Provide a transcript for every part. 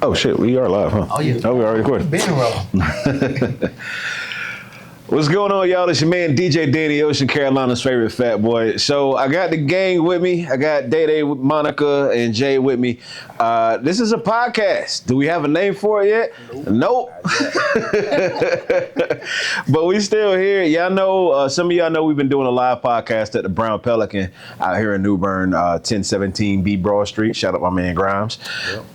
Oh shit, we are live, huh? Oh yeah. Oh, we already recording. Been rolling. What's going on, y'all? It's your man DJ Ddmj, Carolina's favorite fat boy. So I got the gang with me. I got Day, Monica, and Jay with me. This is a podcast. Do we have a name for it yet? Nope. But we still here. Y'all know, some of y'all know we've been doing a live podcast at the Brown Pelican out here in New Bern, 1017 B Broad Street. Shout out my man Grimes.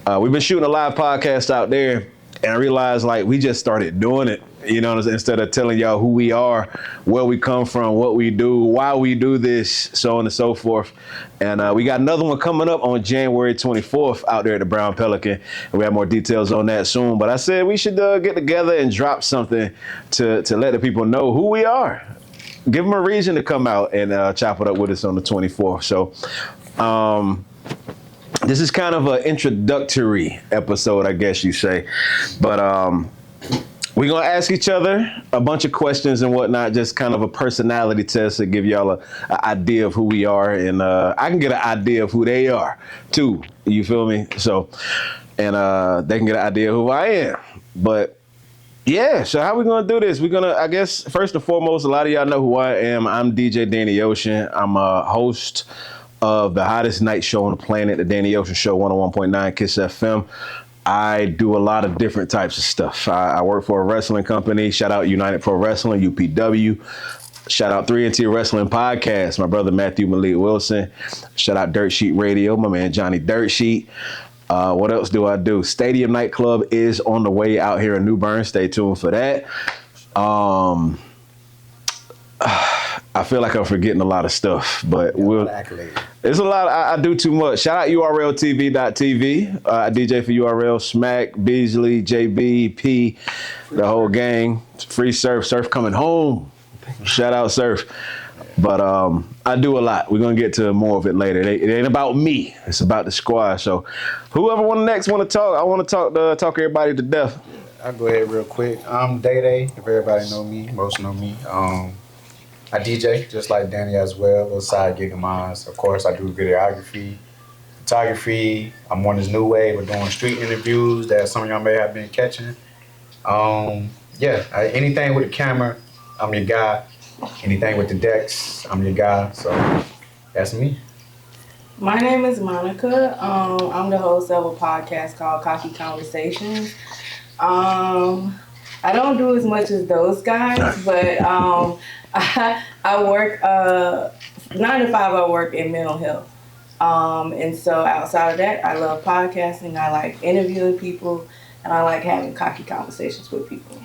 Yep. We've been shooting a live podcast out there, and I realized like we just started doing it. You know, instead of telling y'all who we are, where we come from, what we do, why we do this, so on and so forth. And we got another one coming up on January 24th out there at the Brown Pelican. And we have more details on that soon. But I said we should get together and drop something to let the people know who we are. Give them a reason to come out and chop it up with us on the 24th. So this is kind of an introductory episode, I guess you say. But we're going to ask each other a bunch of questions and whatnot, just kind of a personality test to give y'all an idea of who we are. And I can get an idea of who they are, too. You feel me? So, and they can get an idea of who I am. But, yeah, so how we going to do this? We're going to, I guess, first and foremost, a lot of y'all know who I am. I'm DJ Danny Ocean. I'm a host of the hottest night show on the planet, the Danny Ocean Show, 101.9 Kiss FM. I do a lot of different types of stuff. I work for a wrestling company. Shout out United Pro Wrestling, UPW. Shout out 3NT Wrestling Podcast, my brother Matthew Malik Wilson. Shout out Dirt Sheet Radio, my man Johnny Dirt Sheet. What else do I do? Stadium Nightclub is on the way out here in New Bern. Stay tuned for that. I feel like I'm forgetting a lot of stuff, but it's a lot. I do too much. Shout out URLTV.tv. I DJ for URL, Smack, Beasley, JB, P, the whole gang. Free Surf coming home. Shout out Surf. But I do a lot. We're going to get to more of it later. It ain't about me. It's about the squad. So whoever want to talk, I want to talk everybody to death. I'll go ahead real quick. I'm Day. If everybody know me, most know me. I DJ, just like Danny as well, a little side gig of mine. Of course, I do videography, photography. I'm on this new wave of doing street interviews that some of y'all may have been catching. Anything with a camera, I'm your guy. Anything with the decks, I'm your guy. So that's me. My name is Monica. I'm the host of a podcast called Cocky Conversations. I don't do as much as those guys, but I work 9 to 5. I work in mental health, and so outside of that, I love podcasting. I like interviewing people, and I like having cocky conversations with people.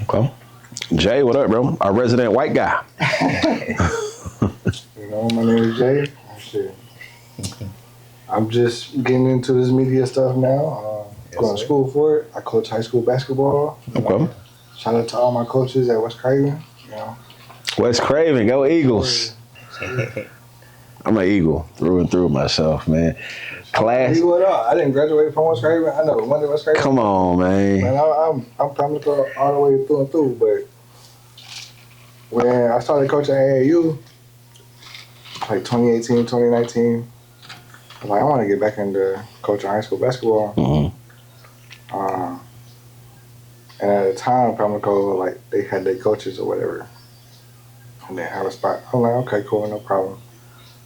Okay, Jay, what up, bro? Our resident white guy. You know, my name is Jay. I'm just getting into this media stuff now. Going to school for it. I coach high school basketball. Okay. Shout out to all my coaches at West Craven. You know. West Craven, go Eagles. I'm an Eagle through and through myself, man. Class. I didn't graduate from West Craven. I never went to West Craven. Come on, man. I'm probably go all the way through and through. But when I started coaching AAU, like 2018, 2019, I was like, I want to get back into coaching high school basketball. Mm-hmm. And at the time, Pamlico, like, they had their coaches or whatever. And they had a spot. I'm like, okay, cool, no problem.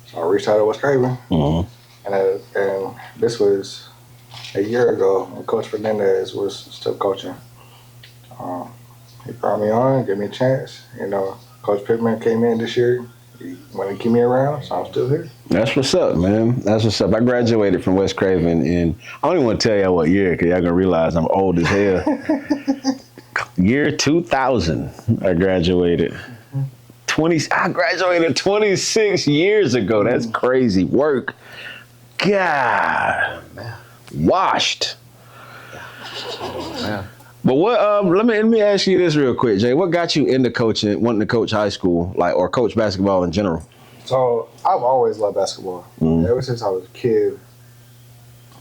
So I reached out to West Craven. Mm-hmm. And this was a year ago when Coach Fernandez was still coaching. He brought me on, gave me a chance. You know, Coach Pittman came in this year. He wanted to keep me around, so I'm still here. That's what's up, man. That's what's up. I graduated from West Craven in, I don't even want to tell y'all what year, because y'all going to realize I'm old as hell. Year 2000, I graduated. I graduated 26 years ago. That's crazy work. God. Washed. But what? Let me ask you this real quick, Jay. What got you into coaching, wanting to coach high school, like, or coach basketball in general? So I've always loved basketball ever since I was a kid.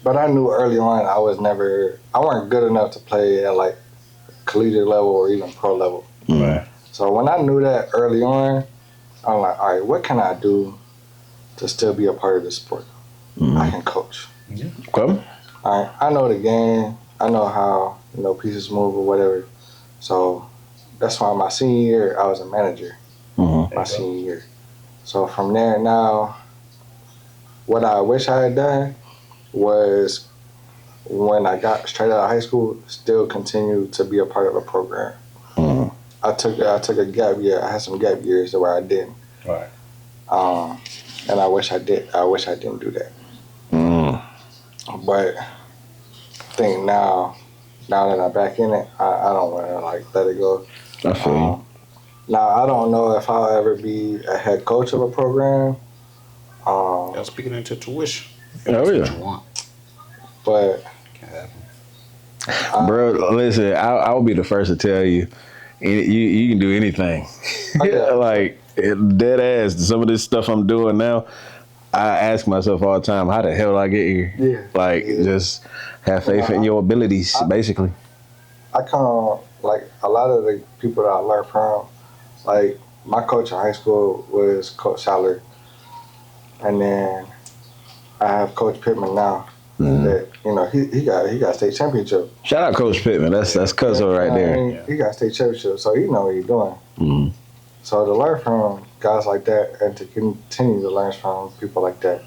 But I knew early on I wasn't good enough to play at like collegiate level or even pro level. Right. So when I knew that early on, I'm like, all right, what can I do to still be a part of the sport? I can coach. Okay. All right, I know the game. I know how pieces move or whatever. So that's why my senior year I was a manager. My senior year. So from there now, what I wish I had done was when I got straight out of high school, still continue to be a part of a program. I took a gap year. I had some gap years where I didn't. Right. And I wish I did. I wish I didn't do that. But I think now that I'm back in it, I don't want to let it go. I feel you. Now I don't know if I'll ever be a head coach of a program. Speaking into tuition. Oh, That's yeah. what you want. But Can't happen. Bro, listen, I'll be the first to tell you, you can do anything. Okay. Dead ass, some of this stuff I'm doing now, I ask myself all the time, how the hell did I get here? Yeah. Just have faith in your abilities, basically. I come a lot of the people that I learned from, my coach in high school was Coach Sallard, and then I have Coach Pittman now. That he got state championship. Shout out Coach Pittman. That's Cuzzo right there. I mean, he got state championship, so he know what he's doing. So to learn from guys like that and to continue to learn from people like that,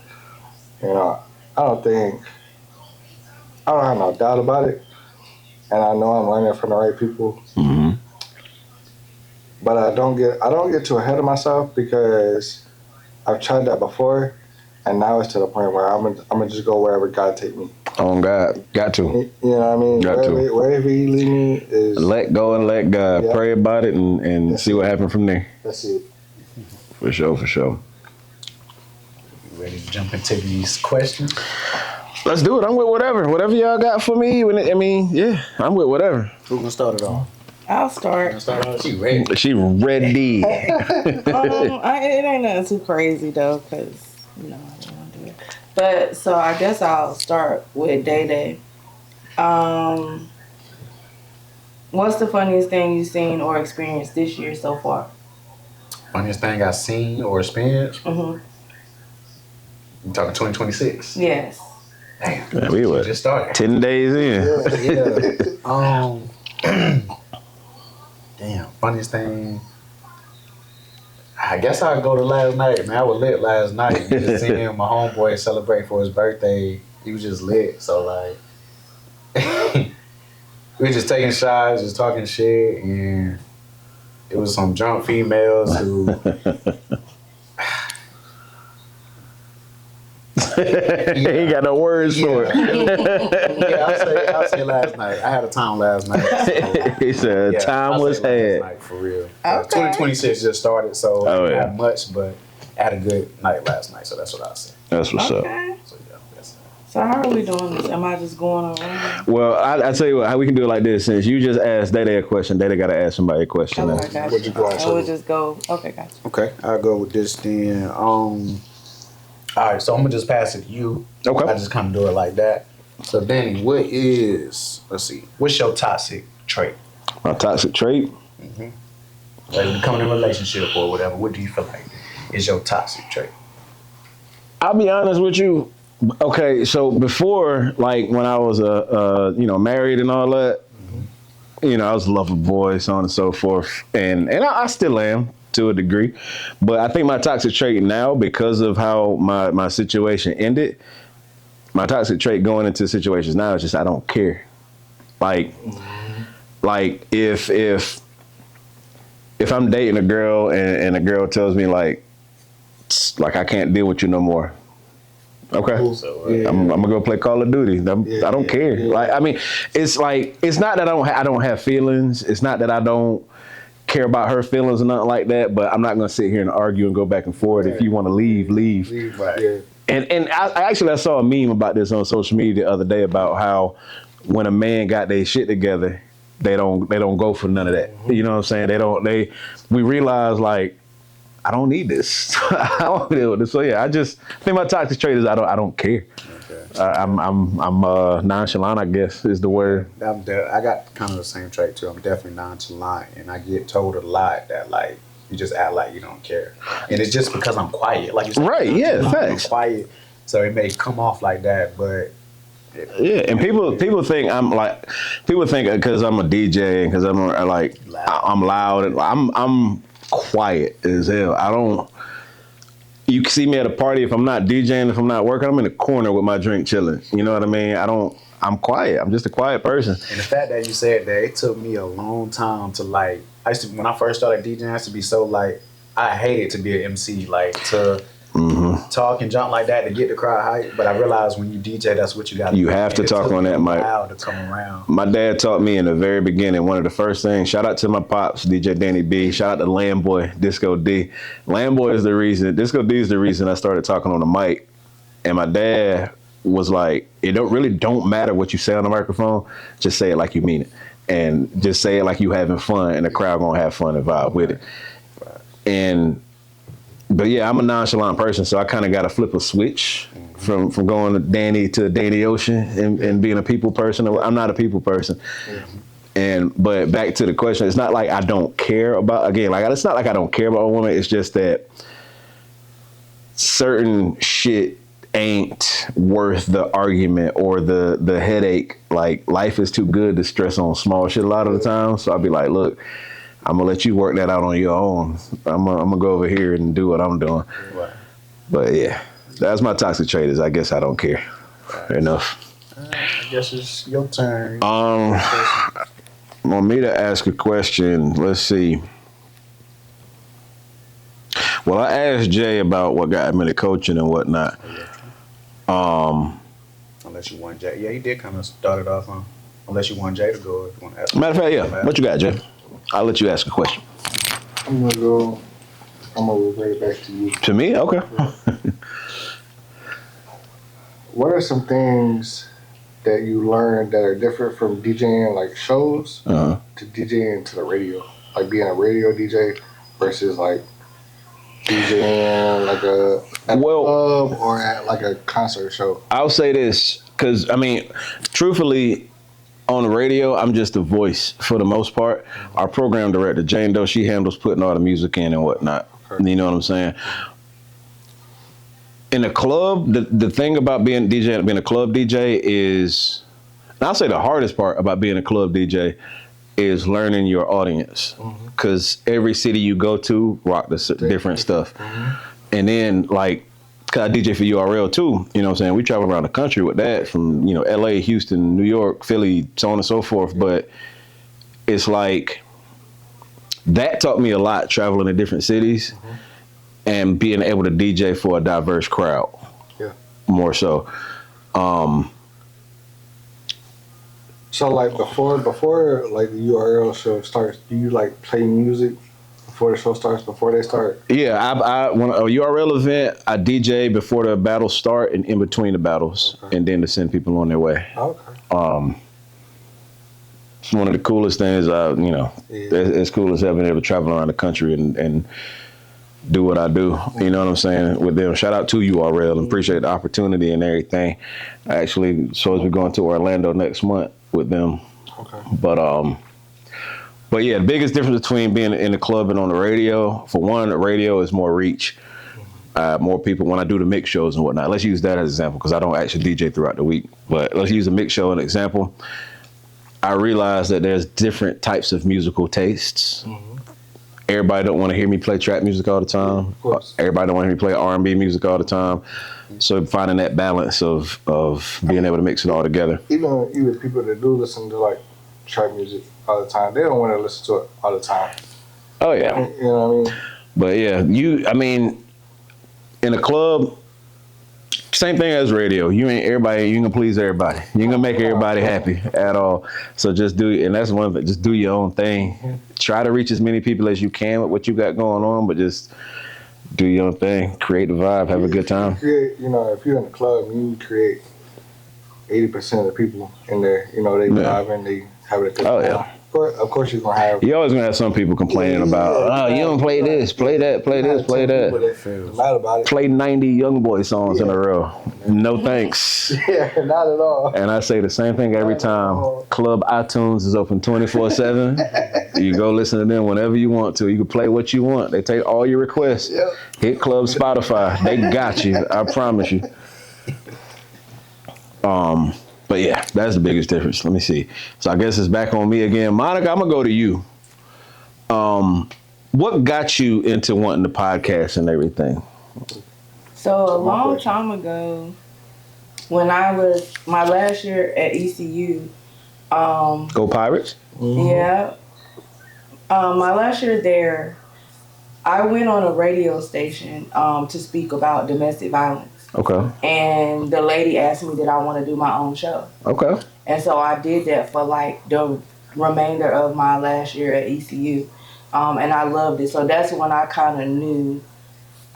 I don't have no doubt about it, and I know I'm learning from the right people. But I don't get too ahead of myself because I've tried that before, and now it's to the point where I'm gonna just go wherever God take me. On God, got to. You know what I mean? Wherever He lead me is let go and let God. Yeah. Pray about it and see what happens from there. That's it. For sure. You ready to jump into these questions? Let's do it. I'm with whatever y'all got for me. I'm with whatever. Who's gonna start it off? I'll start. She ready. She ready. It ain't nothing too crazy though, cause I don't want to do it. But so I guess I'll start with Day. What's the funniest thing you've seen or experienced this year so far? Funniest thing I've seen or experienced? You talking 2026? Yes. Damn. Yeah, we were just started. 10 days in. Damn. Funniest thing. I guess I'll go to last night, man. I was lit last night. Just seeing my homeboy celebrate for his birthday. He was just lit. So, we were just taking shots, just talking shit. And it was some drunk females who... He ain't got no words for it. I'll say last night. I had a time last night. So, He said time was had. last night, for real. Okay. 2026 just started, so Oh, yeah. not much, but I had a good night last night, so that's what I'll say. That's what's up. Okay. So yeah, that's So how are we doing this? Am I just going around? Well, I tell you what, how we can do it like this. Since you just asked Day a question, Day got to ask somebody a question. Okay, gotcha. What'd you go on, And we'll just go. Okay, gotcha. Okay, I'll go with this then. All right, so I'm gonna just pass it to you. Okay. I just kind of do it like that. So Danny, what's your toxic trait? My toxic trait? Like you come in a relationship or whatever, what do you feel like is your toxic trait? I'll be honest with you. Okay, so before, when I was married and all that, I was a lover boy, so on and so forth, and I still am to a degree, but I think my toxic trait now, because of how my situation ended, my toxic trait going into situations now is just I don't care. Like if I'm dating a girl and a girl tells me like I can't deal with you no more. Okay, So, I'm gonna go play Call of Duty. I don't care. Yeah. It's not that I don't have feelings. It's not that I don't care about her feelings or nothing like that. But I'm not gonna sit here and argue and go back and forth. If you want to leave. right. Yeah. And I saw a meme about this on social media the other day about how when a man got their shit together, they don't go for none of that. You know what I'm saying? We realize I don't need this. I don't deal with this. So yeah, I think my toxic trait is I don't care. Okay. I'm nonchalant, I guess is the word. I got kind of the same trait too. I'm definitely nonchalant, and I get told a lot that you just act like you don't care, and it's just because I'm quiet. Like you said, Right? Yeah, I'm facts. quiet, so it may come off like that, but Yeah, and people think I'm like, people think because I'm a DJ and because I'm like I'm loud and I'm quiet as hell. I don't. You can see me at a party if I'm not DJing, if I'm not working, I'm in the corner with my drink chilling. You know what I mean? I'm quiet. I'm just a quiet person. And the fact that you said that, it took me a long time to like. When I first started DJing, I used to be so like, I hated to be an MC, like to talk and jump like that to get the crowd hype. But I realized when you DJ, that's what you got to do. You have to talk on that mic. To come around. My dad taught me in the very beginning, one of the first things, shout out to my pops, DJ Danny B, shout out to Lamboy, Disco D. Lamboy is the reason, Disco D is the reason I started talking on the mic. And my dad was like, it don't matter what you say on the microphone, just say it like you mean it. And just say it like you having fun, and the crowd gonna have fun and vibe with it. But yeah, I'm a nonchalant person, so I kind of got to flip a switch from going to Danny Ocean and being a people person. I'm not a people person. But back to the question, it's not like I don't care about, again, like it's not like I don't care about a woman. It's just that certain shit ain't worth the argument or the headache. Like life is too good to stress on small shit a lot of the time. So I'll be like, look, I'm gonna let you work that out on your own. I'm gonna go over here and do what I'm doing. Right. But yeah, that's my toxic trait is I guess I don't care enough. I guess it's your turn. Want me to ask a question? Let's see. Well, I asked Jay about what got him into coaching and whatnot. Unless you want Jay. Yeah, he did kind of start it off on. Unless you want Jay to go. If you want to ask. Matter of fact, yeah. What you got, Jay? I'll let you ask a question. I'm gonna revert it back to you. To me? Okay. What are some things that you learned that are different from DJing like shows to DJing to the radio? Like being a radio DJ versus like DJing like at a club or at like a concert show? I'll say this, because I mean, truthfully, on the radio, I'm just a voice for the most part. Our program director, Jane Doe, she handles putting all the music in and whatnot. Okay. You know what I'm saying? In a club, the thing about being a club DJ is, and I'll say the hardest part about being a club DJ is learning your audience. Because every city you go to rock the different stuff. And then like, cause I DJ for URL too, you know what I'm saying? We travel around the country with that from, you know, LA, Houston, New York, Philly, so on and so forth. But it's like, that taught me a lot traveling to different cities and being able to DJ for a diverse crowd. Yeah. More so. So like before like the URL show starts, do you like play music before the show starts, before they start? Yeah, I when a URL event, I DJ before the battles start and in between the battles, and then to send people on their way. Okay. It's one of the coolest things. You know, it's cool as hell being able to travel around the country and do what I do. You know what I'm saying? With them, shout out to URL and appreciate the opportunity and everything. I actually supposed to be going to Orlando next month with them. Okay. But yeah, the biggest difference between being in the club and on the radio, for one, the radio is more reach. More people when I do the mix shows and whatnot. Let's use that as an example because I don't actually DJ throughout the week. But let's use a mix show as an example. I realized that there's different types of musical tastes. Everybody don't want to hear me play trap music all the time. Of course. Everybody don't want to hear me play R&B music all the time. So finding that balance of being able to mix it all together. Even people that do listen to like trap music all the time, they don't want to listen to it all the time. Oh yeah. You know what I mean? But yeah, in a club, same thing as radio. You ain't gonna please everybody. You ain't gonna make everybody happy at all. So just just do your own thing. Try to reach as many people as you can with what you got going on, but just do your own thing. Create the vibe, have a good time. If you're in the club, you create 80% of the people in there. You know, they vibing, they having a good time. Oh yeah. Of course you're gonna have. You always gonna have some people complaining about, you don't play this, play that, play this, play that. Mad about it. Play 90 Young Boy songs in a row. No thanks. Yeah, not at all. And I say the same thing every time. Club iTunes is open 24/7. You go listen to them whenever you want to. You can play what you want. They take all your requests. Yep. Hit Club Spotify. They got you. I promise you. But yeah, that's the biggest difference. Let me see. So I guess it's back on me again. Monica, I'm gonna go to you. What got you into wanting the podcast and everything? So a long time ago, when I was my last year at ECU, Go Pirates. yeah, my last year there, I went on a radio station to speak about domestic violence. Okay. And the lady asked me did I want to do my own show. Okay. And so I did that for like the remainder of my last year at ECU. And I loved it. So that's when I kind of knew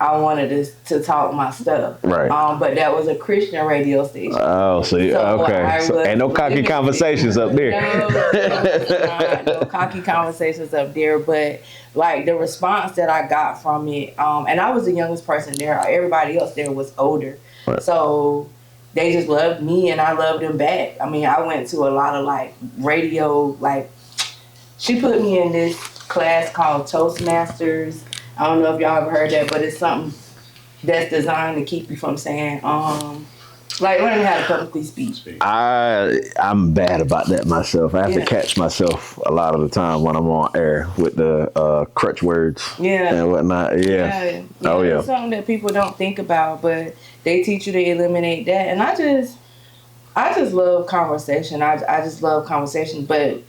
I wanted to talk my stuff. Right. But that was a Christian radio station. Oh, so okay. So ain't no cocky conversations up there. No cocky conversations up there. But like the response that I got from it, and I was the youngest person there. Everybody else there was older. Right. So they just loved me and I loved them back. I mean, I went to a lot of like radio, like she put me in this class called Toastmasters. I don't know if y'all ever heard that, but it's something that's designed to keep you from saying, like learning how to publicly speak. I'm bad about that myself. I have to catch myself a lot of the time when I'm on air with the crutch words and whatnot. Yeah. Oh, yeah. It's something that people don't think about, but they teach you to eliminate that. And I just love conversation. I just love conversation, but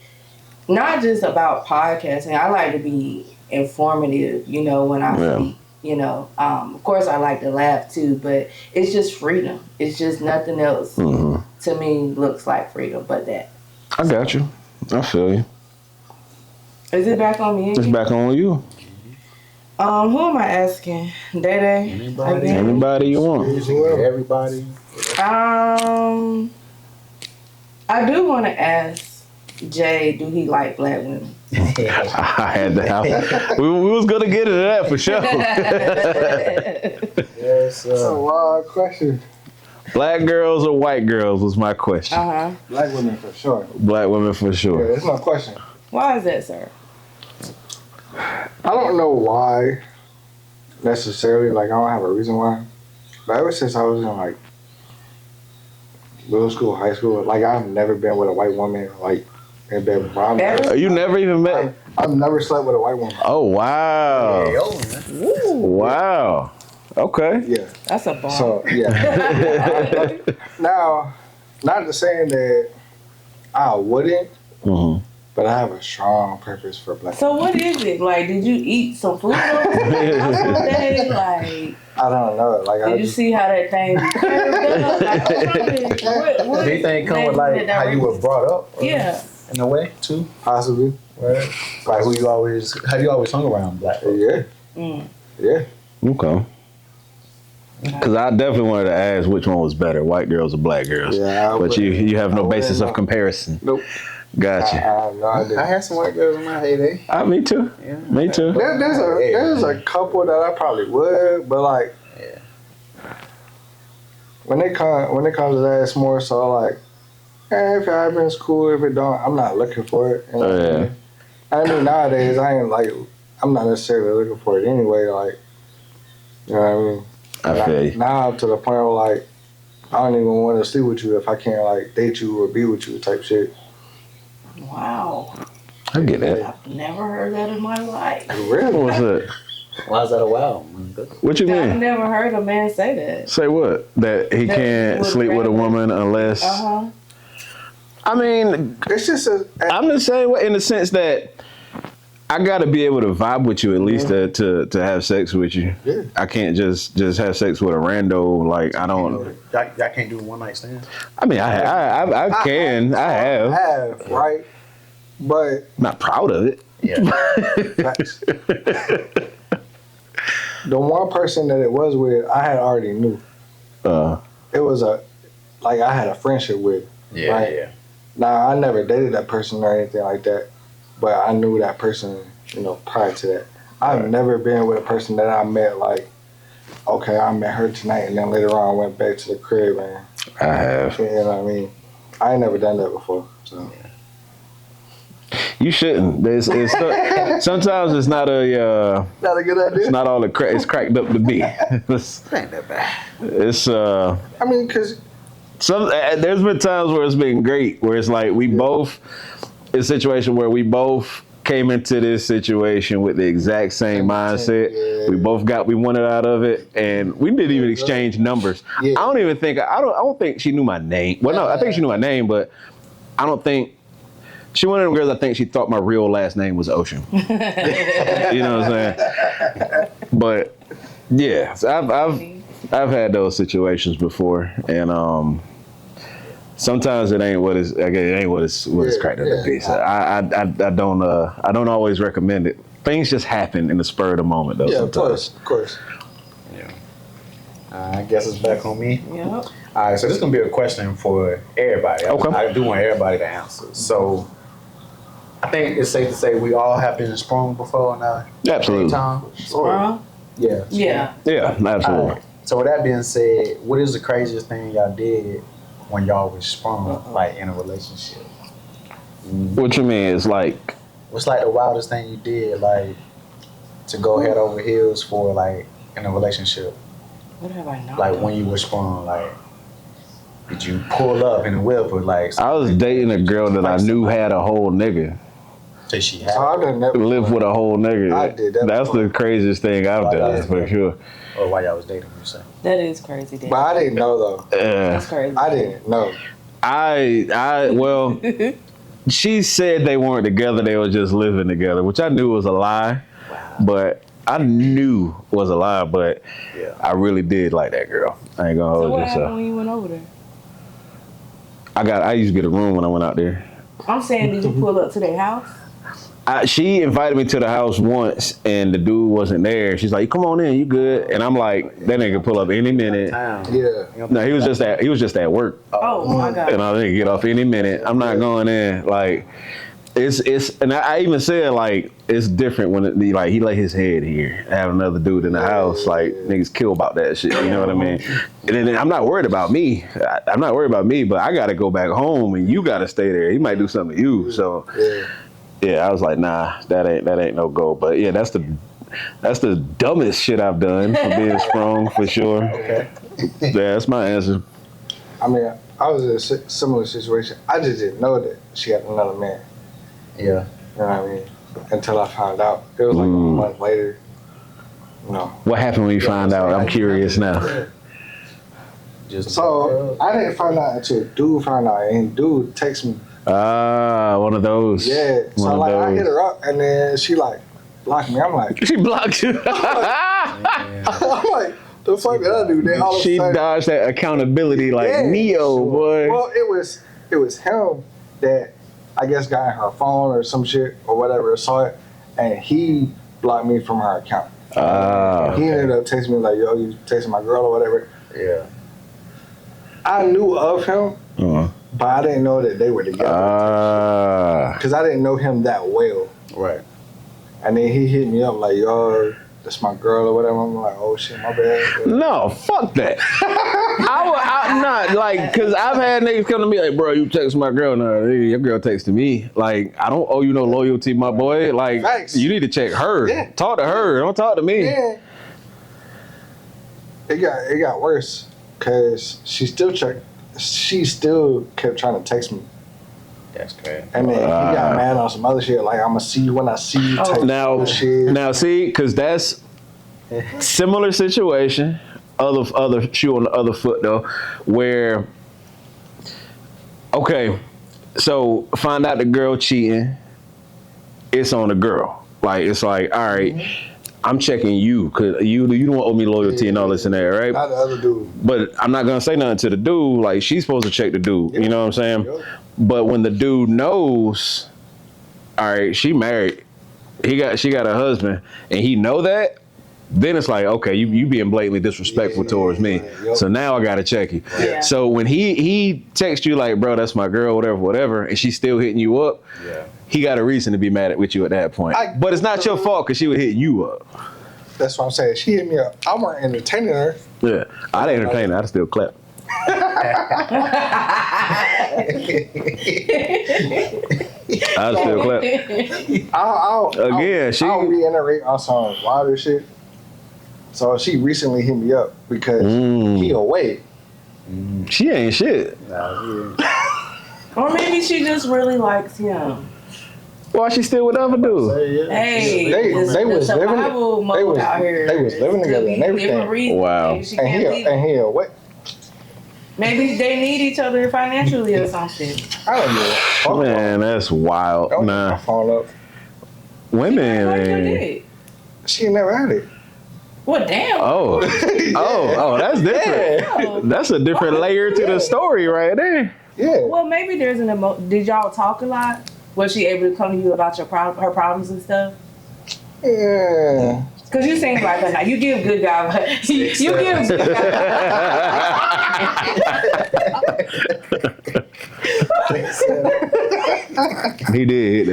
not just about podcasting. I like to be informative, you know, when I speak. You know, of course I like to laugh too, but it's just freedom. It's just nothing else to me looks like freedom but that. I got you. I feel you. Is it back on me? It's back on you. Who am I asking? Day? Anybody? Anybody you want. Everybody. I do want to ask Jay, do he like black women? I had to have. We was gonna get into that for sure. Yes, That's a wild question. Black girls or white girls was my question. Black women for sure. Black women for Yeah, sure. that's my question. Why is that, sir? I don't know why necessarily. Like, I don't have a reason why. But ever since I was in like middle school, high school, like I've never been with a white woman like in bed. You never even met? I've never slept with a white woman. Oh wow! Wow. Okay. Yeah. That's a bomb. So yeah. Now, not to saying that I wouldn't, but I have a strong preference for black. So what is it? Like, did you eat some food all day? Like, I don't know. Like, did you see how that thing curved up? What Do you think come with like how you were brought up? Yeah. In a way too. Possibly. Right. Like how you always hung around black folks? Yeah. Yeah. Okay. Because I definitely wanted to ask which one was better, white girls or black girls. Yeah. But you have no basis of know. comparison. Nope. Gotcha. I have no idea. I had some white girls in my heyday. Me too. Yeah. Me too. There's a couple that I probably would, but like, when it comes to that, it's more so like, if it happens, cool. If it don't, I'm not looking for it. You know I mean, nowadays I'm not necessarily looking for it anyway. Like, you know what I mean? I feel you. Now to the point where like, I don't even want to sleep with you if I can't like date you or be with you type shit. Wow. I get that. I've never heard that in my life. Really? What's that? Why is that a wow? What you I've mean? never heard a man say that. Say what? That he That can't he would sleep with a rather- woman unless. I mean, It's just I'm the same way in the sense that I got to be able to vibe with you at least to have sex with you. Yeah. I can't just have sex with a rando. Like I don't. Y'all can't do a one night stand. I mean, I can. I have. have, right? But Not proud of it. Yeah. facts. The one person that it was with, I had already knew. It was I had a friendship with. Yeah. Right. Yeah. Now, I never dated that person or anything like that, but I knew that person, prior to that. I've never been with a person that I met like, okay, I met her tonight, and then later on went back to the crib and, I have. you know what I mean? I ain't never done that before, so. You shouldn't. Sometimes it's not a. Not a good idea? It's not all it's cracked up to be. It's. Ain't that bad. It's. I mean, because There's been times where it's been great, where it's like we both, it's a situation where we both came into this situation with the exact same mindset. Yeah. We wanted out of it, and we didn't even exchange numbers. Yeah. I don't think she knew my name. Well, no, I think she knew my name, but I don't think she one of them girls. I think she thought my real last name was Ocean. You know what I'm saying? But yeah, so I've had those situations before, and sometimes it ain't what it's cracked up to be. So I don't always recommend it. Things just happen in the spur of the moment, though. Yeah, sometimes. of course. Yeah. I guess it's back on me. Yep. All right, so this is gonna be a question for everybody. Okay. I do want everybody to answer. So I think it's safe to say we all have been sprung before now. Absolutely. Time. Sprung? Yeah. Yeah. Yeah, absolutely. All right. So with that being said, what is the craziest thing y'all did when y'all was sprung, like in a relationship? What you mean? It's like, What's like the wildest thing you did, like to go head over heels for, like in a relationship? What have I not Like done? when you were sprung, like did you pull up in a whip or like? I was dating a girl that I knew had a whole nigga. Did she have? So I've done that. Live with a whole nigga. I did that That's before. the craziest thing I've done, for sure. Or while y'all was dating, you say? That is crazy, Dan. But I didn't know though. That's crazy. I didn't know. Well, she said they weren't together, they were just living together, which I knew was a lie. But I knew was a lie, but Yeah. I really did like that girl. I ain't gonna So hold what you. happened So when you went over there? I used to get a room when I went out there. I'm saying, did you pull up to their house? She invited me to the house once, and the dude wasn't there. She's like, "Come on in, you good?" And I'm like, "That nigga pull up any minute." Yeah. No, he was just at work, Oh my God. and I think get off any minute. I'm not going in. Like, it's, and I even said like it's different when he lay his head here, have another dude in the house. Like niggas kill about that shit. You know what I mean? And then I'm not worried about me. I'm not worried about me, but I gotta go back home, and you gotta stay there. He might do something to you, so. Yeah, I was like, nah, that ain't no go. But yeah, that's the dumbest shit I've done for being sprung, for sure. Okay. Yeah, that's my answer. I mean, I was in a similar situation. I just didn't know that she had another man. Yeah. You know what I mean? Until I found out. It was like a month later. No. What happened when you found out? I'm curious now. Just So I didn't find out until dude found out, and dude texted me. One of those. Yeah. So One like of I hit those. her up, and then she like blocked me. I'm like, She blocked you. I'm like, the fuck did I do? Then all of a She sudden, dodged that accountability like Yeah, Neo, sure. boy. Well, it was him that I guess got in her phone or some shit or whatever, saw it, and he blocked me from her account. He ended up texting me like, "Yo, you texting my girl or whatever." Yeah. I knew of him, but I didn't know that they were together because I didn't know him that well. Right. And then he hit me up like, "Yo, that's my girl or whatever." I'm like, "Oh shit, my bad." No, fuck that. I'm not like, cause I've had niggas come to me like, bro, you text my girl. No, your girl texted me. Like, I don't owe you no loyalty, my boy. Like, Facts. you need to check her. Yeah. Talk to her. Don't talk to me. Then it got worse because she still kept trying to text me. That's crazy. And then he got mad on some other shit, like, "I'm gonna see you when I see you." Type shit. Now, see, cause that's similar situation. Other shoe on the other foot though, where okay, so find out the girl cheating. It's on the girl. Like it's like, all right, I'm checking you because you don't owe me loyalty and all this and that, right? Not the other dude. But I'm not gonna say nothing to the dude. Like she's supposed to check the dude. You know what I'm saying? Yep. But when the dude knows, all right, she married. She got a husband, and he know that. Then it's like, okay, you being blatantly disrespectful towards me. Yep. So now I gotta check you. Yeah. So when he texts you like, bro, that's my girl, whatever, and she's still hitting you up, he got a reason to be mad with you at that point. But it's not your fault because she was hitting you up. That's what I'm saying. She hit me up. I weren't entertaining her. Yeah, I'd entertain her. I'd still clap. I'd still clap. I'll reiterate on some wilder shit. So she recently hit me up because he away. She ain't shit. Or maybe she just really likes him. Why she still with other dude? Hey, They the was living. survival mode out here. They was living together and everything. Wow. Maybe she can't leave. And he what? Maybe they need each other financially or something. I don't know. Man, that's wild. Don't Nah, fall up. women. Like your Man. dick. She never had it. Well, damn. Oh, that's different. Oh. That's a different layer to the story right there. Yeah. Well, maybe there's an Did y'all talk a lot? Was she able to come to you about her problems and stuff? Yeah. Cause you seem like her now. You give good guy. You give good guy. He did.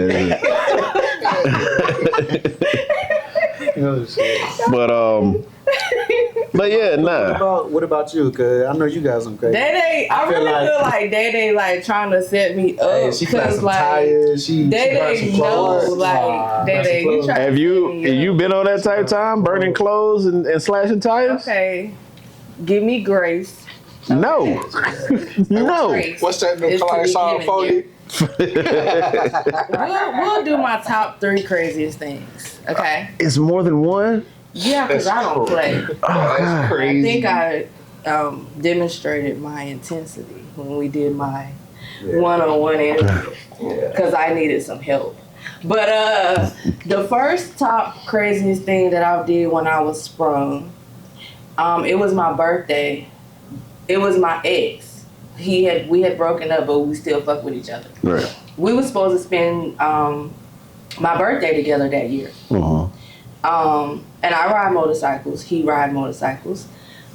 But yeah, nah. What about you? Cause I know you got some crazy. I really feel like Day like trying to set me up. Hey, she got some like tires. She Day burnt some knows clothes. like Day you try. Have you been on that type of time, burning clothes and slashing tires? Okay, give me grace. No, no. Grace. What's that new It's to Kalani be song given for you? We'll do my top 3 craziest things. Okay. It's more than one. Yeah, because I don't play. Oh, God. I think I demonstrated my intensity when we did my one-on-one interview because I needed some help. But the first top craziest thing that I did when I was sprung, it was my birthday. It was my ex. We had broken up, but we still fuck with each other. Right. We were supposed to spend my birthday together that year. And I ride motorcycles. He ride motorcycles.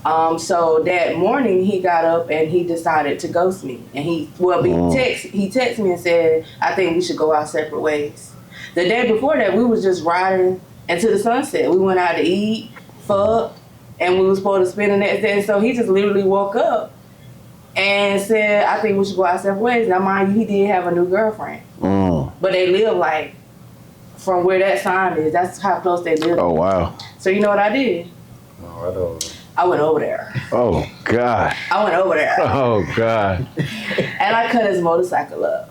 So that morning he got up and he decided to ghost me. And he texted me and said, I think we should go our separate ways. The day before that, we was just riding into the sunset. We went out to eat, fuck, and we was supposed to spend the next day. And so he just literally woke up and said, I think we should go our separate ways. Now, mind you, he did have a new girlfriend. But they live like, from where that sign is, that's how close they live. Oh, wow. So you know what I did? I went over there. Oh, God. I went over there. Oh, God. And I cut his motorcycle up.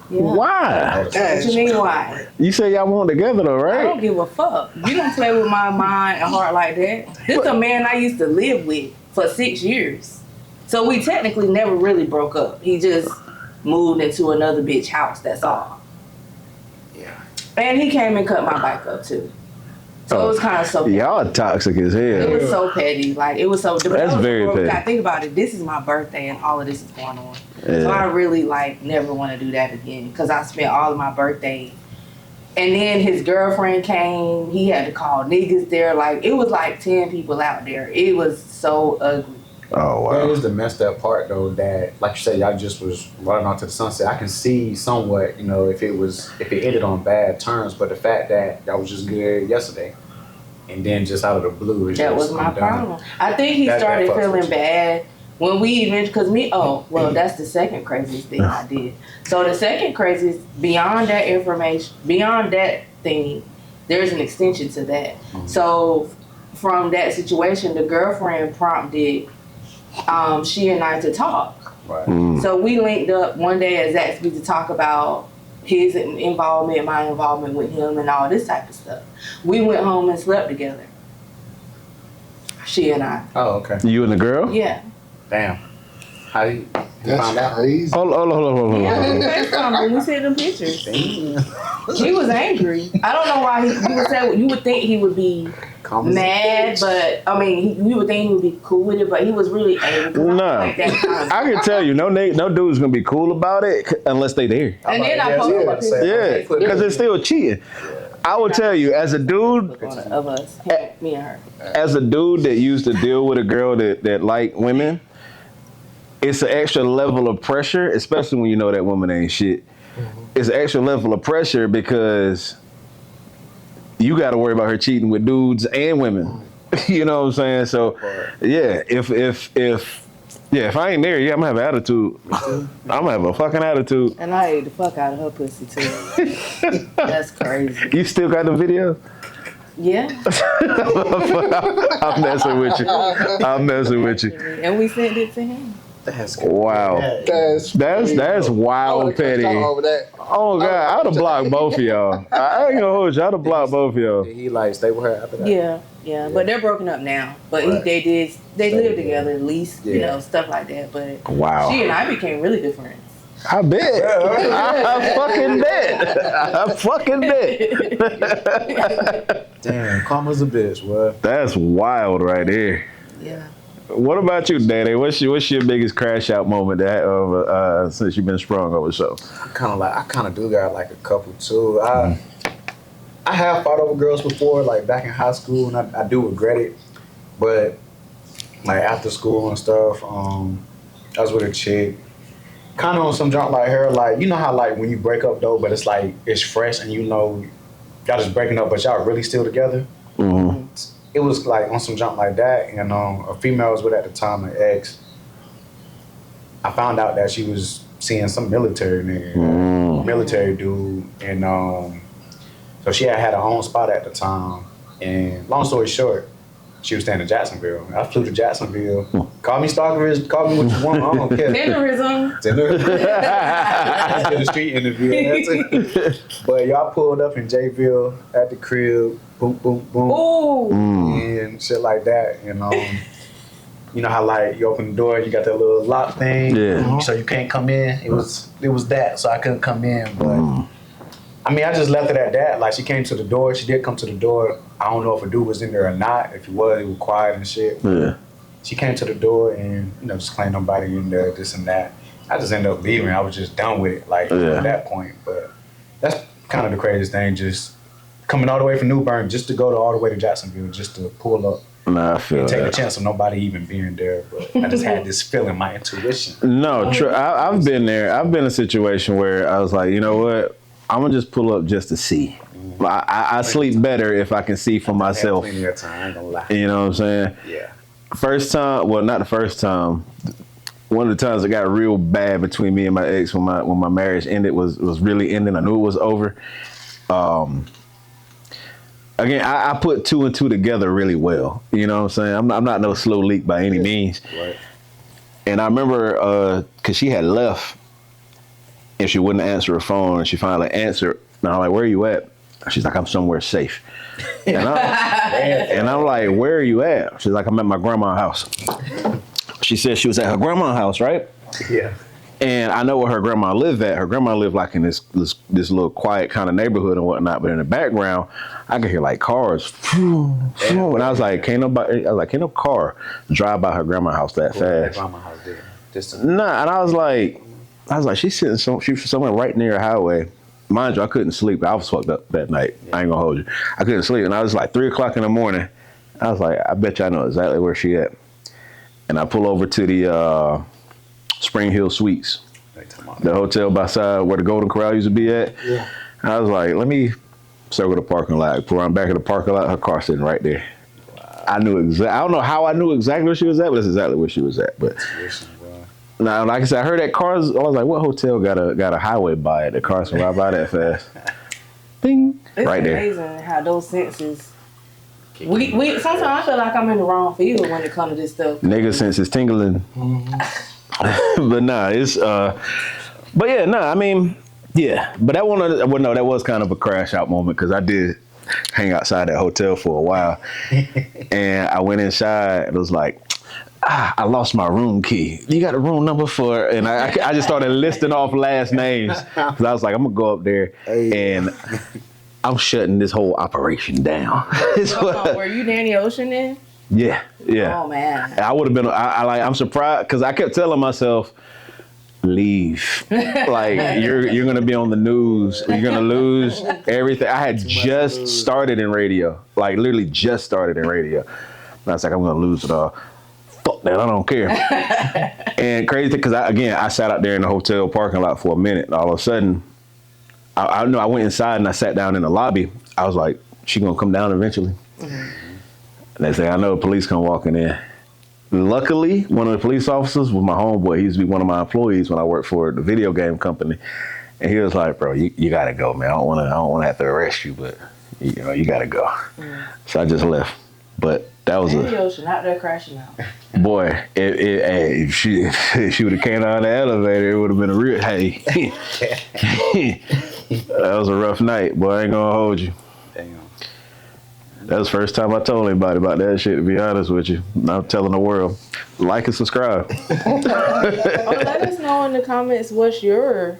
Yeah. Why? What you mean why? You say y'all want together though, I right? don't give a fuck. You don't play with my mind and heart like that. This a man I used to live with for 6 years. So we technically never really broke up. He just moved into another bitch house, that's all. Yeah. And he came and cut my bike up too. So it was kind of so petty. Y'all toxic as hell. It was so petty. Like, it was so... That's very petty. You gotta think about it. This is my birthday and all of this is going on. Yeah. So I really, like, never want to do that again. Because I spent all of my birthday. And then his girlfriend came. He had to call niggas there. Like, it was like 10 people out there. It was so ugly. Oh, wow. That is the messed up part, though, that, like you said, y'all just was running off to the sunset. I can see somewhat, you know, if it ended on bad terms, but the fact that y'all was just good yesterday, and then just out of the blue, That was my problem. I think he started fucks with feeling you. bad when we even, because that's the second craziest thing I did. So the second craziest, beyond that information, beyond that thing, there's an extension to that. Mm-hmm. So from that situation, the girlfriend prompted she and I to talk. Right. So we linked up one day as Zaxby to talk about his involvement, my involvement with him, and all this type of stuff. We went home and slept together. She and I. Oh, okay. You and the girl? Yeah. Damn. How you That's found out? crazy. Hold on. Yeah, we FaceTimed when we seen them pictures. He was angry. I don't know why you would think he would be mad, but I mean, you would think he would be cool with it, but he was really angry. Nah. Like that kind of- I can tell you, no dude's gonna be cool about it unless they there. And then I posted a picture Yeah, because it's still cheating. I will tell you, as a dude, of us, me and her. as a dude that used to deal with a girl that liked women, it's an extra level of pressure, especially when you know that woman ain't shit. It's an extra level of pressure because you got to worry about her cheating with dudes and women. You know what I'm saying? So, yeah, if I ain't there, I'm gonna have an attitude. I'm gonna have a fucking attitude. And I ate the fuck out of her pussy too. That's crazy. You still got the video? Yeah. I'm messing with you. I'm messing with you. And we sent it to him. That's good. Wow. That's wild petty. Over that. Oh God, I'd have blocked both of y'all. I ain't gonna hold you. I'd have blocked both of y'all. Did he like stay with her after that? Yeah. But they're broken up now. But Right. they live together at least, you Yeah. know, stuff like that. But Wow. she and I became really good friends. I bet. I fucking bet. Damn, karma's a bitch, what? That's wild right there. Yeah. What about you, Danny? What's your biggest crash out moment that since you've been sprung over so? I kind of do got like a couple too. I have fought over girls before, like back in high school, and I do regret it. But like after school and stuff, I was with a chick, kind of on some junk like her, like you know how like when you break up though, but it's like it's fresh and you know y'all just breaking up, but y'all really still together. Mm-hmm. It was like on some junk like that, and a female I was with at the time, an ex. I found out that she was seeing some military nigga, military dude, and so she had her own spot at the time. And long story short, she was staying in Jacksonville. I flew to Jacksonville. Call me stalkerist, call me what you want. I don't care. Mannerism. I did a street interview. But y'all pulled up in J-Ville at the crib, boom, boom, boom, Ooh. and shit like that. And you know how like you open the door, you got that little lock thing, so you can't come in. It was that, so I couldn't come in. But I mean, I just left it at that. Like she came to the door, she did come to the door. I don't know if a dude was in there or not. If he was, it was quiet and shit. Yeah. She came to the door and just claimed nobody in there, this and that. I just ended up leaving. I was just done with it, like at that point. But that's kind of the craziest thing, just coming all the way from New Bern just to go all the way to Jacksonville, just to pull up. Nah, I feel Take that. the chance of nobody even being there, but I just had this feeling, my intuition. No, true. I've been there. I've been in a situation where I was like, you know what? I'm gonna just pull up just to see. I sleep better if I can see for myself. Plenty of time, I ain't gonna lie. You know what I'm saying? Yeah. First time, well, not the first time. One of the times it got real bad between me and my ex when my marriage ended was really ending. I knew it was over. Again, I put two and two together really well. You know what I'm saying? I'm not no slow leak by any means. Right. And I remember, cause she had left and she wouldn't answer her phone, and she finally answered. And I'm like, "Where are you at?" She's like, "I'm somewhere safe." And I'm like, "Where are you at?" She's like, "I'm at my grandma's house." She said she was at her grandma's house, right? Yeah. And I know where her grandma lived at. Her grandma lived like in this little quiet kind of neighborhood and whatnot. But in the background, I could hear like cars. And I was like, can't no car drive by her grandma's house that fast. Grandma's house there. Nah, and I was like, she's sitting she was somewhere right near a highway. Mind you, I couldn't sleep. I was fucked up that night. Yeah. I ain't gonna hold you. I couldn't sleep. And I was like 3:00 in the morning. I was like, I bet you I know exactly where she at. And I pull over to the Spring Hill Suites, the hotel by side where the Golden Corral used to be at. Yeah. And I was like, let me circle the parking lot. Pull around back of the parking lot, her car sitting right there. Wow. I don't know how I knew exactly where she was at, but that's exactly where she was at. But now, like I said, I heard that cars. I was like, what hotel got a highway by it? The cars can ride by that fast. Bing, it's right there. It's amazing how those senses. We sometimes I feel like I'm in the wrong field when it comes to this stuff. Nigga sense is tingling. But nah, it's but yeah, nah, I mean, yeah. But that that was kind of a crash out moment because I did hang outside that hotel for a while. And I went inside and it was like, I lost my room key. You got a room number for, and I just started listing off last names. Cause I was like, I'm gonna go up there and I'm shutting this whole operation down. Were you Danny Ocean then? Yeah. Oh man. I would have been. I'm surprised because I kept telling myself, leave. Like you're gonna be on the news. You're gonna lose everything. I had just started in radio. Like literally just started in radio. And I was like, I'm gonna lose it all. Fuck that. I don't care. And crazy because I sat out there in the hotel parking lot for a minute. And all of a sudden, I know I went inside and I sat down in the lobby. I was like, she gonna come down eventually. Mm-hmm. Next thing I know, police come walking in. Luckily, one of the police officers was my homeboy. He used to be one of my employees when I worked for the video game company. And he was like, bro, you gotta go, man. I don't wanna have to arrest you, but you gotta go. So I just left. But that was Maybe the ocean out there crashing out. boy. If she would have came out of the elevator, it would have been a real. Hey, that was a rough night, boy. I ain't gonna hold you. Damn. That was the first time I told anybody about that shit. To be honest with you, I'm telling the world. Like and subscribe. Let us know in the comments what's your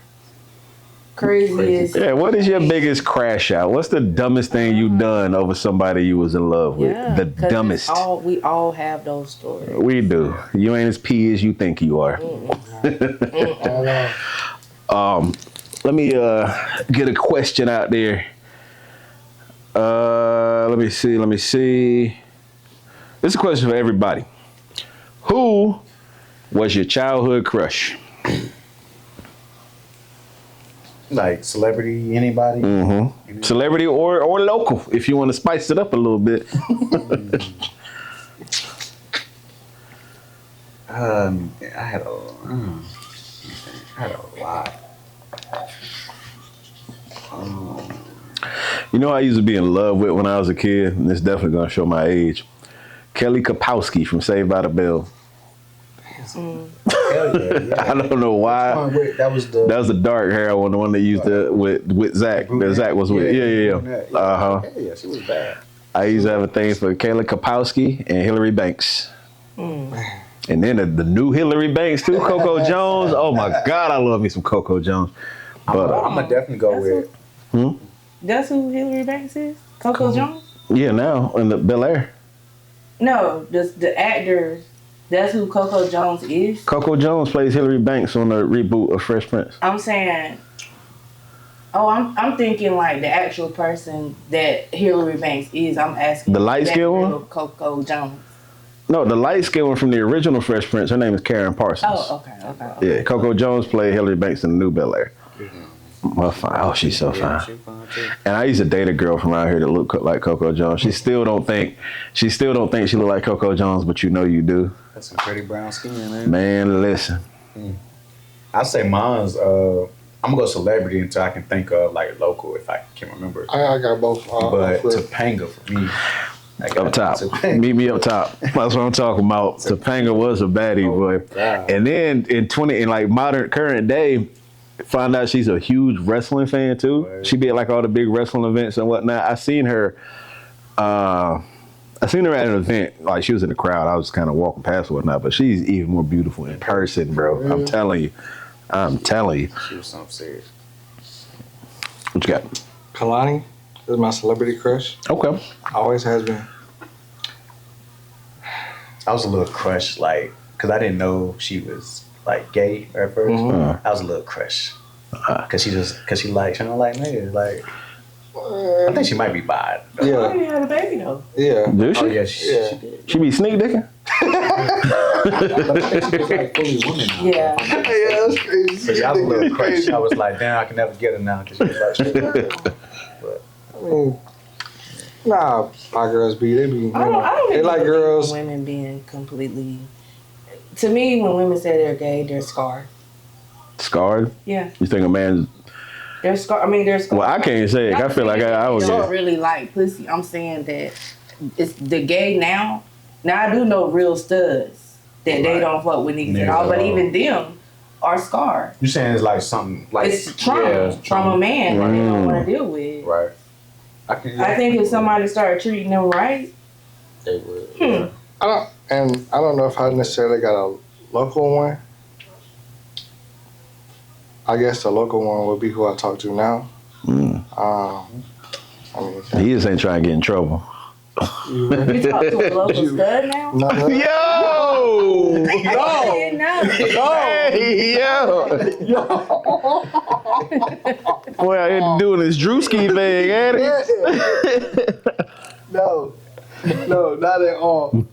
craziest. Yeah, what is your biggest crash out? What's the dumbest thing you done over somebody you was in love with? Yeah, The 'cause dumbest. we all have those stories. We do. You ain't as P as you think you are. Let me get a question out there. Let me see. This is a question for everybody. Who was your childhood crush? Like celebrity, anybody? Mm-hmm. Celebrity or local, if you want to spice it up a little bit. I had a lot. You know who I used to be in love with when I was a kid, and it's definitely gonna show my age. Kelly Kapowski from Saved by the Bell. Hell yeah. I don't know why. That was the. That was the dark hair one, the one they used to with Zach. That Zach was with. Yeah. Hell yeah, she was bad. I used to have a thing for Kayla Kapowski and Hillary Banks. And then the new Hillary Banks too, Coco Jones. Oh my God, I love me some Coco Jones. But I'm gonna definitely go with. That's who Hillary Banks is? Coco Jones? Yeah, now in the Bel Air. No, the actor. That's who Coco Jones is. Coco Jones plays Hillary Banks on the reboot of Fresh Prince. I'm saying. Oh, I'm thinking like the actual person that Hillary Banks is. I'm asking. The light-skinned one? Coco Jones. No, the light-skinned one from the original Fresh Prince. Her name is Karen Parsons. Oh, okay. Yeah, Coco Jones played Hillary Banks in the new Bel Air. Well, fine. Oh, she's so fine. She's fine too. And I used to date a girl from out here that looked like Coco Jones. She still don't think she looked like Coco Jones, but you know you do. That's some pretty brown skin, man. Man, listen. I say mine's. I'm gonna go celebrity until I can think of like local if I can remember. I got both. But Topanga for me. Up top. Meet me up top. That's what I'm talking about. Topanga was a baddie, boy. God. And then in current day, found out she's a huge wrestling fan too. Right. She be at like all the big wrestling events and whatnot. I seen her at an event. Like she was in the crowd. I was kind of walking past or whatnot, but she's even more beautiful in person, bro. I'm telling you. She was something serious. What you got? Kalani is my celebrity crush. Okay. Always has been. I was a little crushed, like, cause I didn't know she was like gay at first. Mhm. I was a little crushed, cause she don't like niggas. Like, I think she might be bi. Oh, Yeah, you had a baby though. yeah. Do she? Oh yeah, she Yeah. did. She be sneak dicking? But I think she was like fully woman now. Yeah. Yeah, that's crazy. So yeah, I was a little crushed. I was like, damn, I can never get her now, cause she was like, straight up. But I mean, nah, my girls be. They be. I don't They even like believe girls. Women being completely. To me, when women say they're gay, they're scarred. Scarred? Yeah, You think a man's... they're scarred. I mean, they're scarred. Well, I can't say it. I feel like I was... They don't really like pussy. I'm saying that it's the gay now. Now I do know real studs that they Right. don't fuck with niggas at Niggas all, at but all. even them are scarred. you saying it's like something like It's trauma from a man that they don't want to deal with. right? I think if somebody started treating them right, they would. I don't know if I necessarily got a local one. I guess the local one would be who I talk to now. I mean, He just ain't trying to get in trouble. you ready? you talk to a local stud now. No, no. Yo! I didn't know. Hey, yo! Boy, I ain't doing this Drewski thing, ain't it? No, not at all.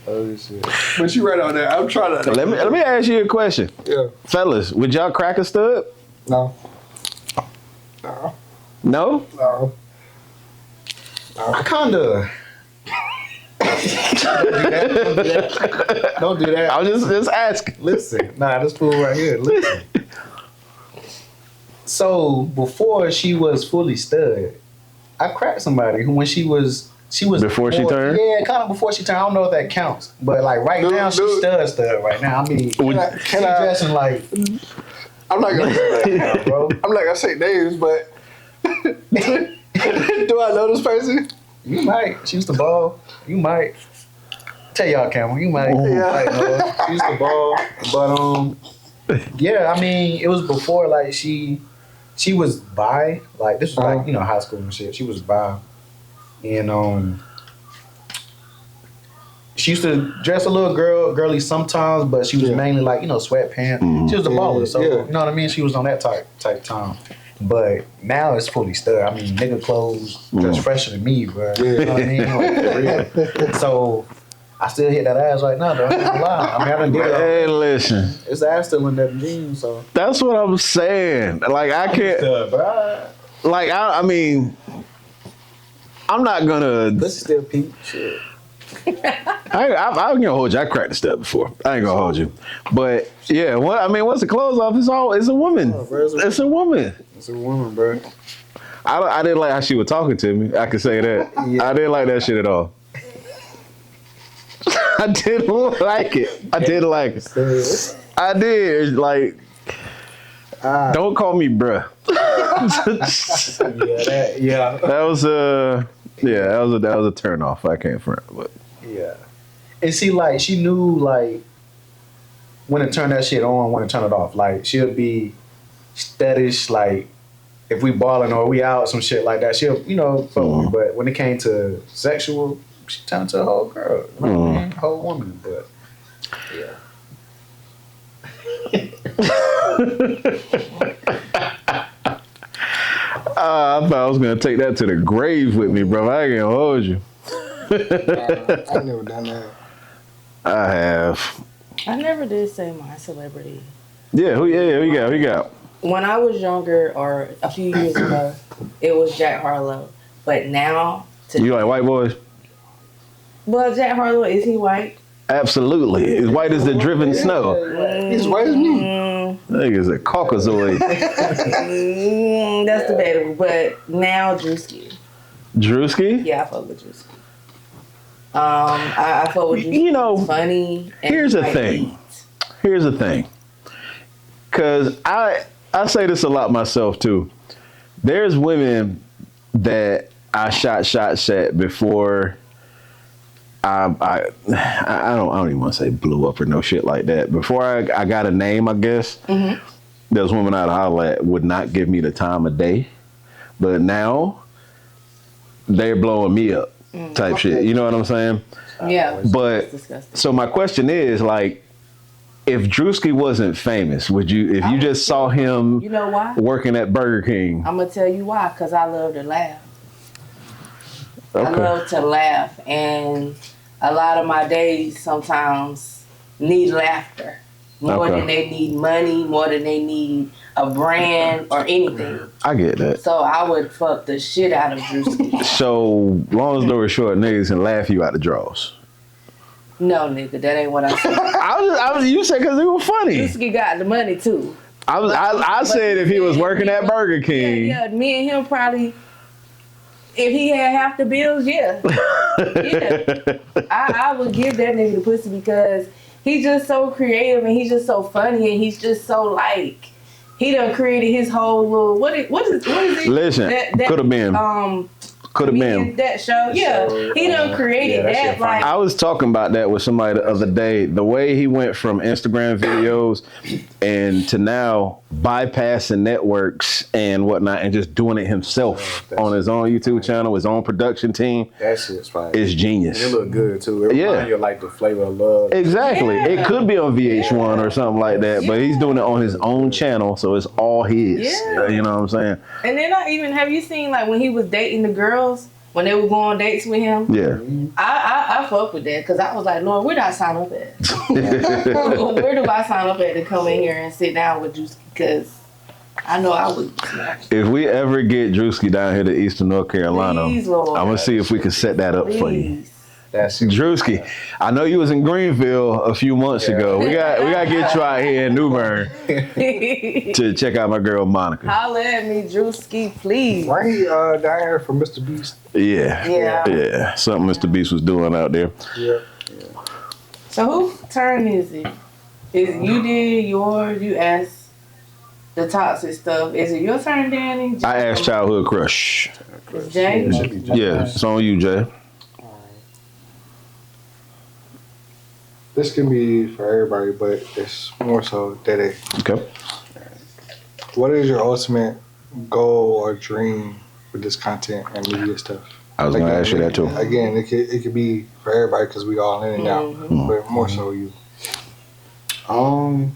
Oh shit! But you right on there. I'm trying to. Let me ask you a question. Yeah. Fellas, would y'all crack a stud? No. No? I kinda. Don't do that. I was just asking. Listen, this fool right here. Listen. So before she was fully stud, I cracked somebody who when she was Before she turned? Yeah, kind of before she turned. I don't know if that counts, but like right now she's stud right now. I mean, she dressing like. I'm not gonna say that, bro. I'm not gonna say names, but do I know this person? You might. She used to ball. You might. Tell y'all, Cameron. You might. She used to ball, but yeah. I mean, it was before like she was bi. Like this was like high school and shit. She was bi, and she used to dress a little girly sometimes, but she was mainly like sweatpants. Mm-hmm. She was a baller, so you know what I mean. She was on that type time. But now it's fully stud. I mean, nigga clothes dress fresher than me, bro. You know what I mean? Like, for real. So I still hit that ass right now, though. I'm not gonna lie. I mean, I done did it. Hey, listen. It's ass still in that jeans, so. That's what I'm saying. Like, I can't. Like, I mean, I'm not gonna. Pussy still pink. Shit. I'm gonna hold you. I cracked the step before. I ain't gonna hold you. But yeah, once the clothes off, it's a woman. Oh, bro, it's a woman. It's a woman, bro. I didn't like how she was talking to me. I can say that. I didn't like that shit at all. I didn't like it. I didn't like it. I did. Like, don't call me bruh. That was a turn off. I can't front, but yeah. And see, like, she knew like when to turn that shit on, when to turn it off. Like, she'll be steadish, like if we balling or we out, some shit like that. She'll, fuck with me. But when it came to sexual, she turned to a whole girl, you know what I mean? Whole woman. But yeah. I thought I was gonna take that to the grave with me, bro. I ain't gonna hold you. I've never done that. I have. I never did say my celebrity. Yeah, who you got? When I was younger, or a few years ago, it was Jack Harlow. But now, You like white boys? Well, Jack Harlow, is he white? Absolutely. As white as the driven snow. He's white as me. That nigga's a Caucasoid. That's debatable. But now, Drewski. Drewski? Yeah, I fuck with Drewski. I fuck with Drewski. He's funny. Here's the thing. Here's the thing. Because I say this a lot myself, too. There's women that I shot shots at before I don't even want to say blew up or no shit like that. Before I got a name, I guess, there's women I'd holler at would not give me the time of day. But now, they're blowing me up type shit. You know what I'm saying? Yeah. But, so my question is, like, if Drewski wasn't famous, would you, if you just saw him working at Burger King? I'm going to tell you why, because I love to laugh. Okay. I love to laugh, and a lot of my days sometimes need laughter more than they need money, more than they need a brand or anything. I get that. So I would fuck the shit out of Drewski. So, long story short, niggas can laugh you out the draws. No, nigga, that ain't what I said. You said because they were funny. Drewski got the money too. I said if he was working at Burger King. Yeah, me and him probably. If he had half the bills, yeah. I would give that nigga the pussy because he's just so creative and he's just so funny and he's just so like he done created his whole little what is it? Listen, could have been. Could have been that show. Yeah, he done created that. Like I was talking about that with somebody the other day. The way he went from Instagram videos and to now bypassing networks and whatnot and just doing it himself on his own YouTube channel, his own production team. That shit's fine. It's genius. And it look good too. It reminds you of like the Flavor of Love. Exactly. Yeah. It could be on VH1 or something like that, but he's doing it on his own channel, so it's all his. Yeah. You know what I'm saying? And then have you seen like when he was dating the girls? When they would go on dates with him, I fuck with that because I was like, Lord, where do I sign up at? Where do I sign up at to come in here and sit down with you? Because I know I would smash. If we ever get Drewski down here to Eastern North Carolina, Please, Lord. I'm gonna see if we can set that up for you. That's it. Drewski, I know you was in Greenville a few months ago. We got to get you out here in New Bern to check out my girl Monica. Holla at me, Drewski, please. Why he down here for Mr. Beast? Yeah. Something Mr. Beast was doing out there. Yeah. So whose turn is it? Is it you did yours? You asked the toxic stuff. Is it your turn, Danny? I asked childhood crush. Jay? Yeah, it's on you, Jay. This can be for everybody, but it's more so Dede. Okay. What is your ultimate goal or dream with this content and media stuff? I was going to ask you that too. Again, it could be for everybody because we all in and out, but more so you. I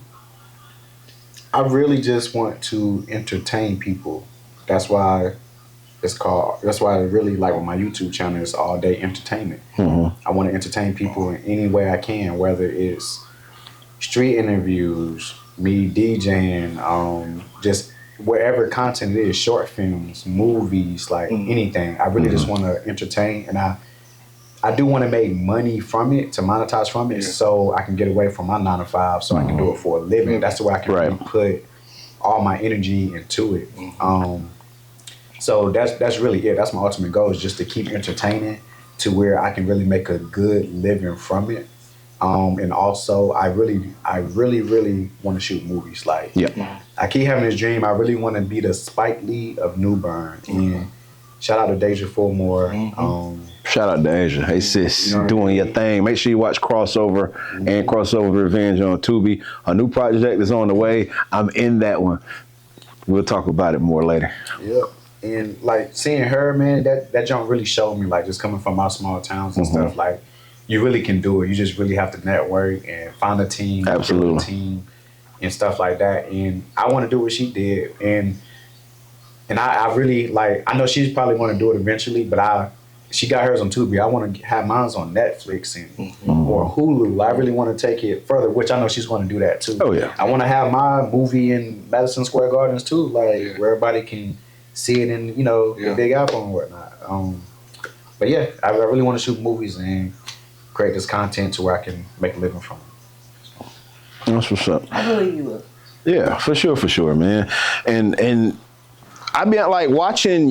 really just want to entertain people. That's why I really like with my YouTube channel is All Day Entertainment. I want to entertain people in any way I can, whether it's street interviews, me DJing, just whatever content it is, short films, movies, like anything. I really just want to entertain, and I do want to make money from it, to monetize from it, so I can get away from my 9 to 5, so I can do it for a living. That's the way I can really put all my energy into it. So that's really it. That's my ultimate goal, is just to keep entertaining to where I can really make a good living from it. And also, I really want to shoot movies. Like, I keep having this dream. I really want to be the Spike Lee of New Bern. And shout out to Deja Fullmore. Shout out to Asia. Hey sis, doing your thing. Make sure you watch Crossover and Crossover Revenge on Tubi. A new project is on the way. I'm in that one. We'll talk about it more later. Yep. And like seeing her, man, that jump really showed me, like, just coming from my small towns and stuff, like, you really can do it. You just really have to network and find a team, absolutely, build a team and stuff like that. And I want to do what she did. And I really, like, I know she's probably want to do it eventually, but she got hers on Tubi. I want to have mine on Netflix and or Hulu. I really want to take it further, which I know she's going to do that too. Oh yeah. I want to have my movie in Madison Square Gardens too, like where everybody can see it in, the Big Apple and whatnot. But yeah, I really want to shoot movies and create this content to where I can make a living from it. That's what's up. I believe you will. Yeah, for sure, man. And I mean, like, watching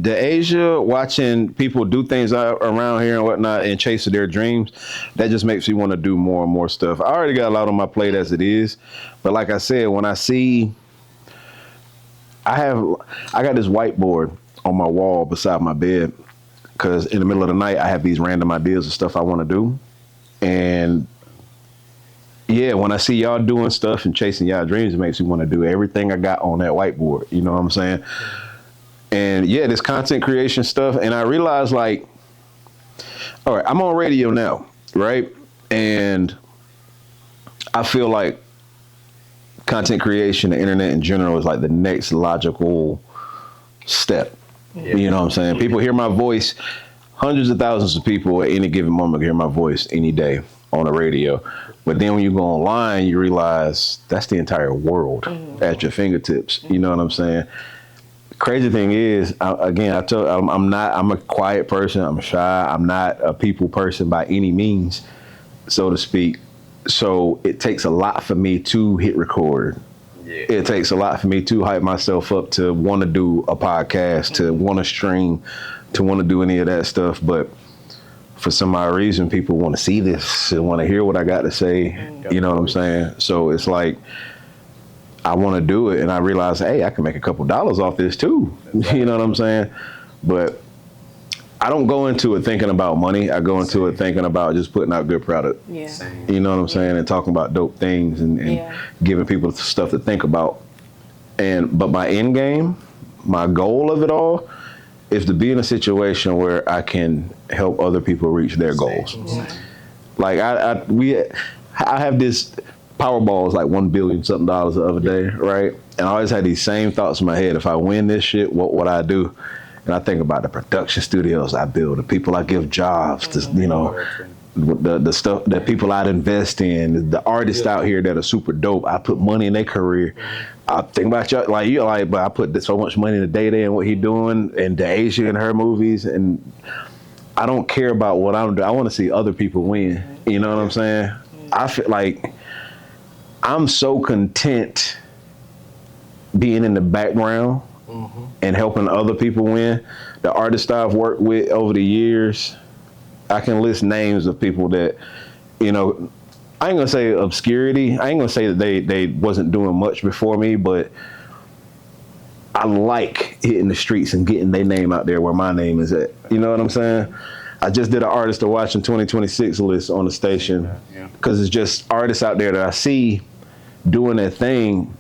Asia, watching people do things around here and whatnot and chasing their dreams, that just makes me want to do more and more stuff. I already got a lot on my plate as it is, but like I said, when I see, I got this whiteboard on my wall beside my bed, because in the middle of the night, I have these random ideas of stuff I want to do. And yeah, when I see y'all doing stuff and chasing y'all dreams, it makes me want to do everything I got on that whiteboard. You know what I'm saying? And yeah, this content creation stuff. And I realized, like, all right, I'm on radio now, right? And I feel like content creation, the internet in general, is like the next logical step. Yeah. You know what I'm saying? People hear my voice. Hundreds of thousands of people at any given moment hear my voice any day on the radio. But then when you go online, you realize that's the entire world at your fingertips. You know what I'm saying? Crazy thing is, I'm a quiet person. I'm shy. I'm not a people person by any means, so to speak. So it takes a lot for me to hit record. Yeah. It takes a lot for me to hype myself up to want to do a podcast, to want to stream, to want to do any of that stuff. But for some odd reason, people want to see this and want to hear what I got to say. You know what I'm saying? So it's like, I want to do it, and I realize, hey, I can make a couple dollars off this too. You know what I'm saying? But I don't go into it thinking about money. I go into it thinking about just putting out good product. Yeah. You know what I'm saying? And talking about dope things and giving people stuff to think about. But my end game, my goal of it all, is to be in a situation where I can help other people reach their goals. Like I have this Powerball is like $1 billion something the other day, right? And I always had these same thoughts in my head. If I win this shit, what would I do? And I think about the production studios I build, the people I give jobs, the stuff that people I'd invest in, the artists out here that are super dope. I put money in their career. I think about you, but I put so much money in the Day and what he doing, and Asia and her movies, and I don't care about what I'm doing. I want to see other people win. You know what I'm saying? I feel like I'm so content being in the background and helping other people win. The artists I've worked with over the years, I can list names of people that, you know, I ain't gonna say obscurity. I ain't gonna say that they wasn't doing much before me, but I like hitting the streets and getting their name out there where my name is at. You know what I'm saying? I just did an Artist to Watch in 2026 list on the station because it's just artists out there that I see doing their thing,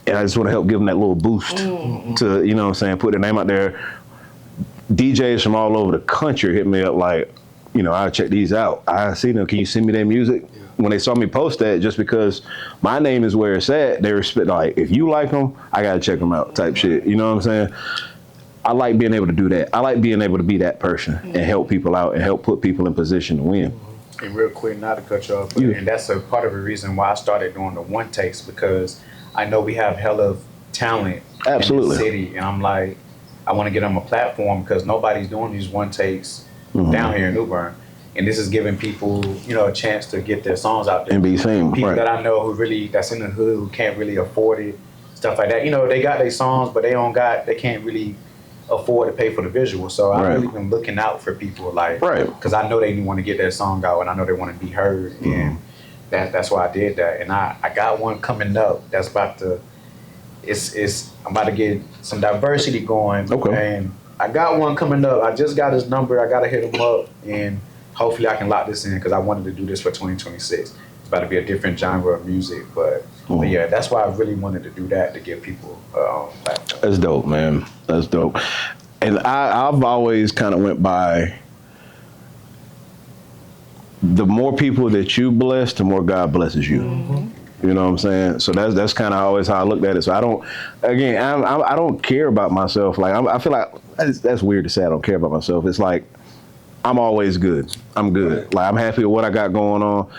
and I just want to help give them that little boost to, you know what I'm saying, put their name out there. DJs from all over the country hit me up like, you know, I'll check these out. I see them. Can you send me their music? When they saw me post that, just because my name is where it's at, they respect, like, if you like them, I got to check them out type shit. You know what I'm saying? I like being able to do that. I like being able to be that person and help people out and help put people in position to win. And real quick, not to cut you off, and that's a part of the reason why I started doing the one takes, because I know we have hella talent in the city, and I'm like, I want to get them a platform because nobody's doing these one takes down here in New Bern. And this is giving people, you know, a chance to get their songs out there. And be seen, people right. that I know who really, that's in the hood, who can't really afford it, stuff like that. You know, they got their songs, but they can't really afford to pay for the visual. So I've really been looking out for people, like, because I know they want to get their song out, and I know they want to be heard, and that's why I did that. And I got one coming up that's about to, I'm about to get some diversity going, and I got one coming up. I just got his number. I got to hit him up, and hopefully I can lock this in because I wanted to do this for 2026. It's about to be a different genre of music, but yeah, that's why I really wanted to do that, to give people platform. That's dope, man. That's dope. And I've always kind of went by, the more people that you bless, the more God blesses you. You know what I'm saying? So that's kind of always how I looked at it. So I don't care about myself. Like I feel like that's weird to say I don't care about myself. It's like, I'm always good. I'm good. Like, I'm happy with what I got going on.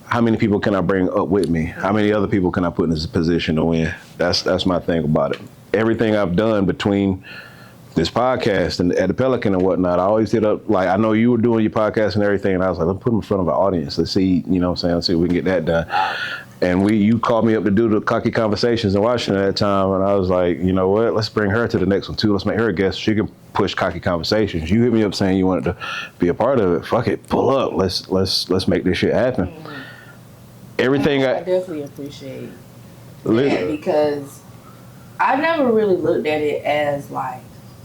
How many people can I bring up with me? How many other people can I put in this position to win? That's my thing about it. Everything I've done between this podcast and at the Pelican and whatnot, I always hit up, like, I know you were doing your podcast and everything, and I was like, let's put them in front of our audience. Let's see, you know what I'm saying? Let's see if we can get that done. And you called me up to do the Cocky Conversations in Washington at that time, and I was like, you know what? Let's bring her to the next one too. Let's make her a guest. She can push Cocky Conversations. You hit me up saying you wanted to be a part of it. Fuck it, pull up. Let's make this shit happen. Everything I definitely appreciate that, because I never really looked at it as like,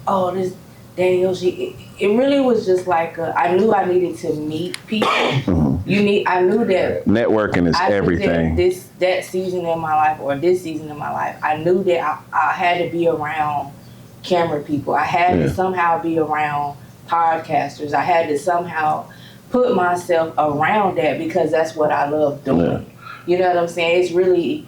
oh, this Ddmj. It really was just like I knew I needed to meet people. I knew that networking is everything. That season in my life, or this season in my life, I knew that I had to be around camera people. I had to somehow be around podcasters. I had to somehow put myself around that, because that's what I love doing. You know what I'm saying? It's really,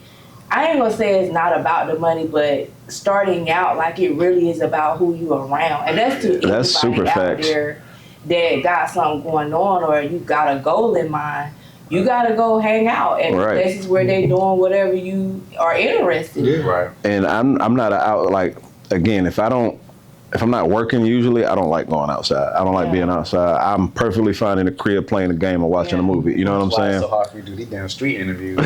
I ain't gonna say it's not about the money, but starting out, like, it really is about who you around. And that's to anybody out there that got something going on, or you got a goal in mind. You gotta go hang out at places where they doing whatever you are interested in. Right. And I'm not out, like, again, if I'm not working, usually I don't like going outside. I don't like being outside. I'm perfectly fine in the crib playing a game or watching a movie. You know what I'm saying? It's so hard for me to do these damn street interviews.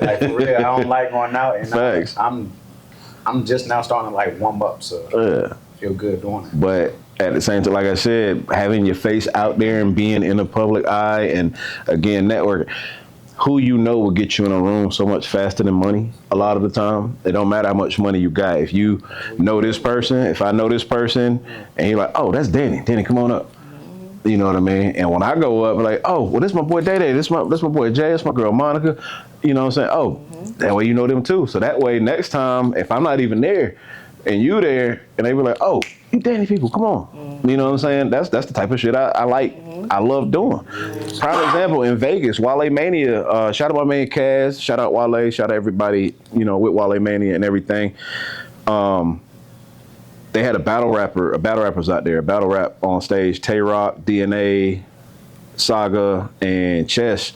Like, for real, I don't like going out. And I'm just now starting to, like, warm up, so I feel good doing it. But at the same time, like I said, having your face out there and being in the public eye, and again, networking. Who you know will get you in a room so much faster than money a lot of the time. It don't matter how much money you got. If you know this person, if I know this person, and you're like, oh, that's Danny. Danny, come on up. You know what I mean? And when I go up, like, oh, well, this my boy Day Day. This my boy Jay. This my girl Monica. You know what I'm saying? Oh, that way you know them too. So that way, next time, if I'm not even there and you there, and they be like, oh, you Danny people, come on. You know what I'm saying? That's the type of shit I like. I love doing. Prime example, in Vegas, Wale Mania. Shout out my man Kaz. Shout out Wale. Shout out everybody, you know, with Wale Mania and everything. They had a battle rappers out there, a battle rap on stage. Tay Rock, DNA, Saga, and Chess.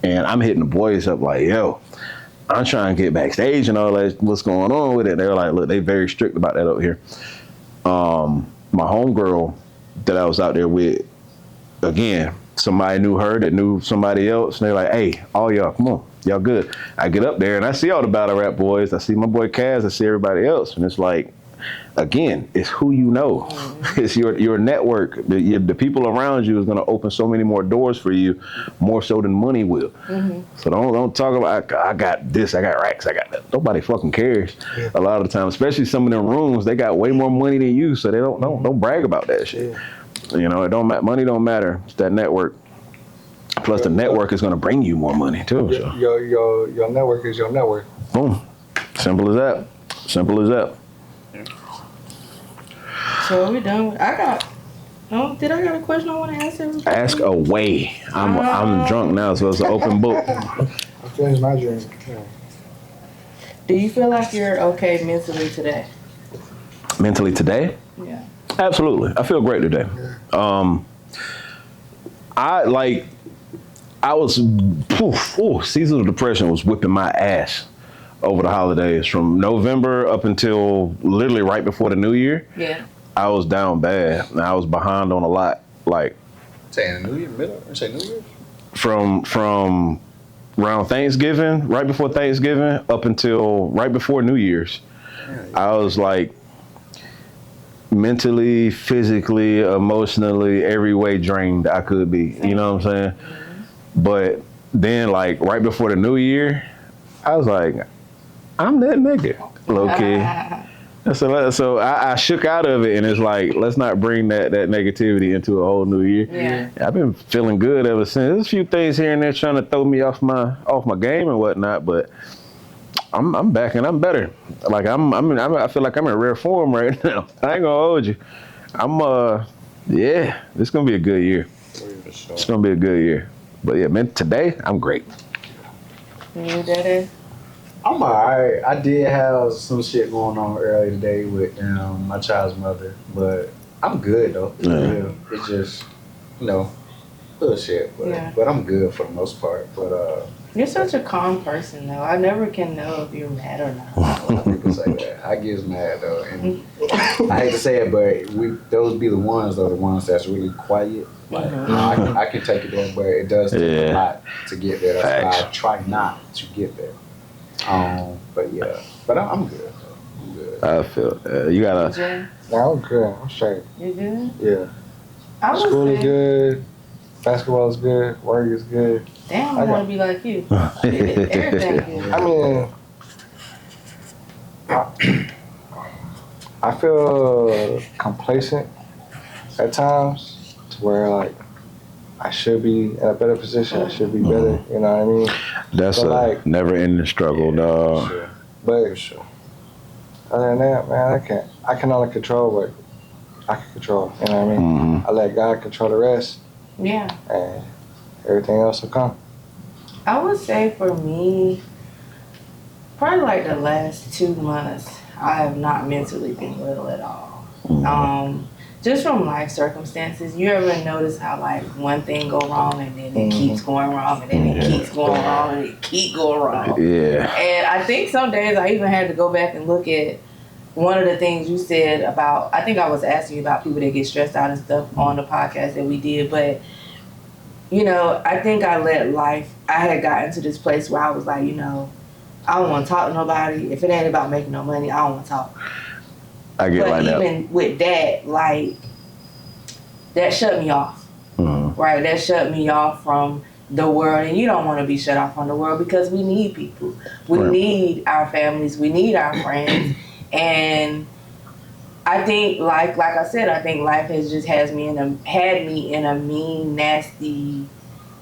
And I'm hitting the boys up like, yo, I'm trying to get backstage and all that. What's going on with it? They're like, look, they very strict about that up here. My homegirl that I was out there with, again, somebody knew her that knew somebody else, and they're like, hey, all y'all, come on, y'all good. I get up there and I see all the battle rap boys. I see my boy Kaz. I see everybody else, and it's like, again, it's who you know. Mm-hmm. It's your network. The people around you is going to open so many more doors for you, more so than money will. Mm-hmm. So don't talk about I got this, I got racks, I got that. Nobody fucking cares. Yeah. A lot of the time, especially some of them rooms, they got way more money than you, so they don't brag about that shit. Yeah. You know, it don't money don't matter. It's that network. Plus, the network is going to bring you more money too. So. Your network is your network. Boom. Simple as that. Simple as that. So are we done? Did I got a question I want to ask everybody? Ask away. I'm drunk now, so it's an open book. I finished my drink. Yeah. Do you feel like you're okay mentally today? Mentally today? Yeah. Absolutely. I feel great today. Seasonal depression was whipping my ass over the holidays from November up until literally right before the New Year. Yeah. I was down bad. I was behind on a lot. Like, saying New Year, middle, or say New Year? From around Thanksgiving, right before Thanksgiving, up until right before New Year's. Yeah. I was like mentally, physically, emotionally, every way drained I could be. You know what I'm saying? Mm-hmm. But then, like, right before the New Year, I was like, I'm that nigga, low key. So I shook out of it, and it's like, let's not bring that negativity into a whole new year. Yeah. I've been feeling good ever since. There's a few things here and there trying to throw me off my game and whatnot, but I'm back and I'm better. Like I feel like I'm in rare form right now. I ain't gonna hold you. This gonna be a good year. It's gonna be a good year. But yeah, man, today I'm great. You did it. I'm alright. I did have some shit going on earlier today with my child's mother, but I'm good though. It's just, little shit, but I'm good for the most part. But you're such a calm person though. I never can know if you're mad or not. A lot of people say that. I get mad though, and I hate to say it, but those be the ones that's really quiet. Like, I can take it there, but it does take a lot to get there. That's why I try not to get there. But I'm good. I'm good. I feel you gotta. No, I'm good. I'm straight. You good? Yeah. School is good. Basketball is good. Work is good. Damn, I want to be like you. Everything good. I mean, I feel complacent at times to where like I should be in a better position. I should be better. You know what I mean? That's a never-ending struggle, dog. Sure. But sure. Other than that, man, I can only control what I can control. You know what I mean? Mm-hmm. I let God control the rest. Yeah. And everything else will come. I would say for me, probably like the last 2 months, I have not mentally been well at all. Mm-hmm. Just from life circumstances. You ever notice how like one thing go wrong and then it keeps going wrong and then it keeps going wrong and it keep going wrong. Yeah. And I think some days I even had to go back and look at one of the things you said about, I think I was asking you about people that get stressed out and stuff on the podcast that we did, but I think I had gotten to this place where I was like, I don't want to talk to nobody. If it ain't about making no money, I don't want to talk. I get like that. But even with that, like, that shut me off. Mm-hmm. Right? That shut me off from the world. And you don't want to be shut off from the world because we need people. We need our families. We need our friends. And I think, like I said, I think life had me in a mean, nasty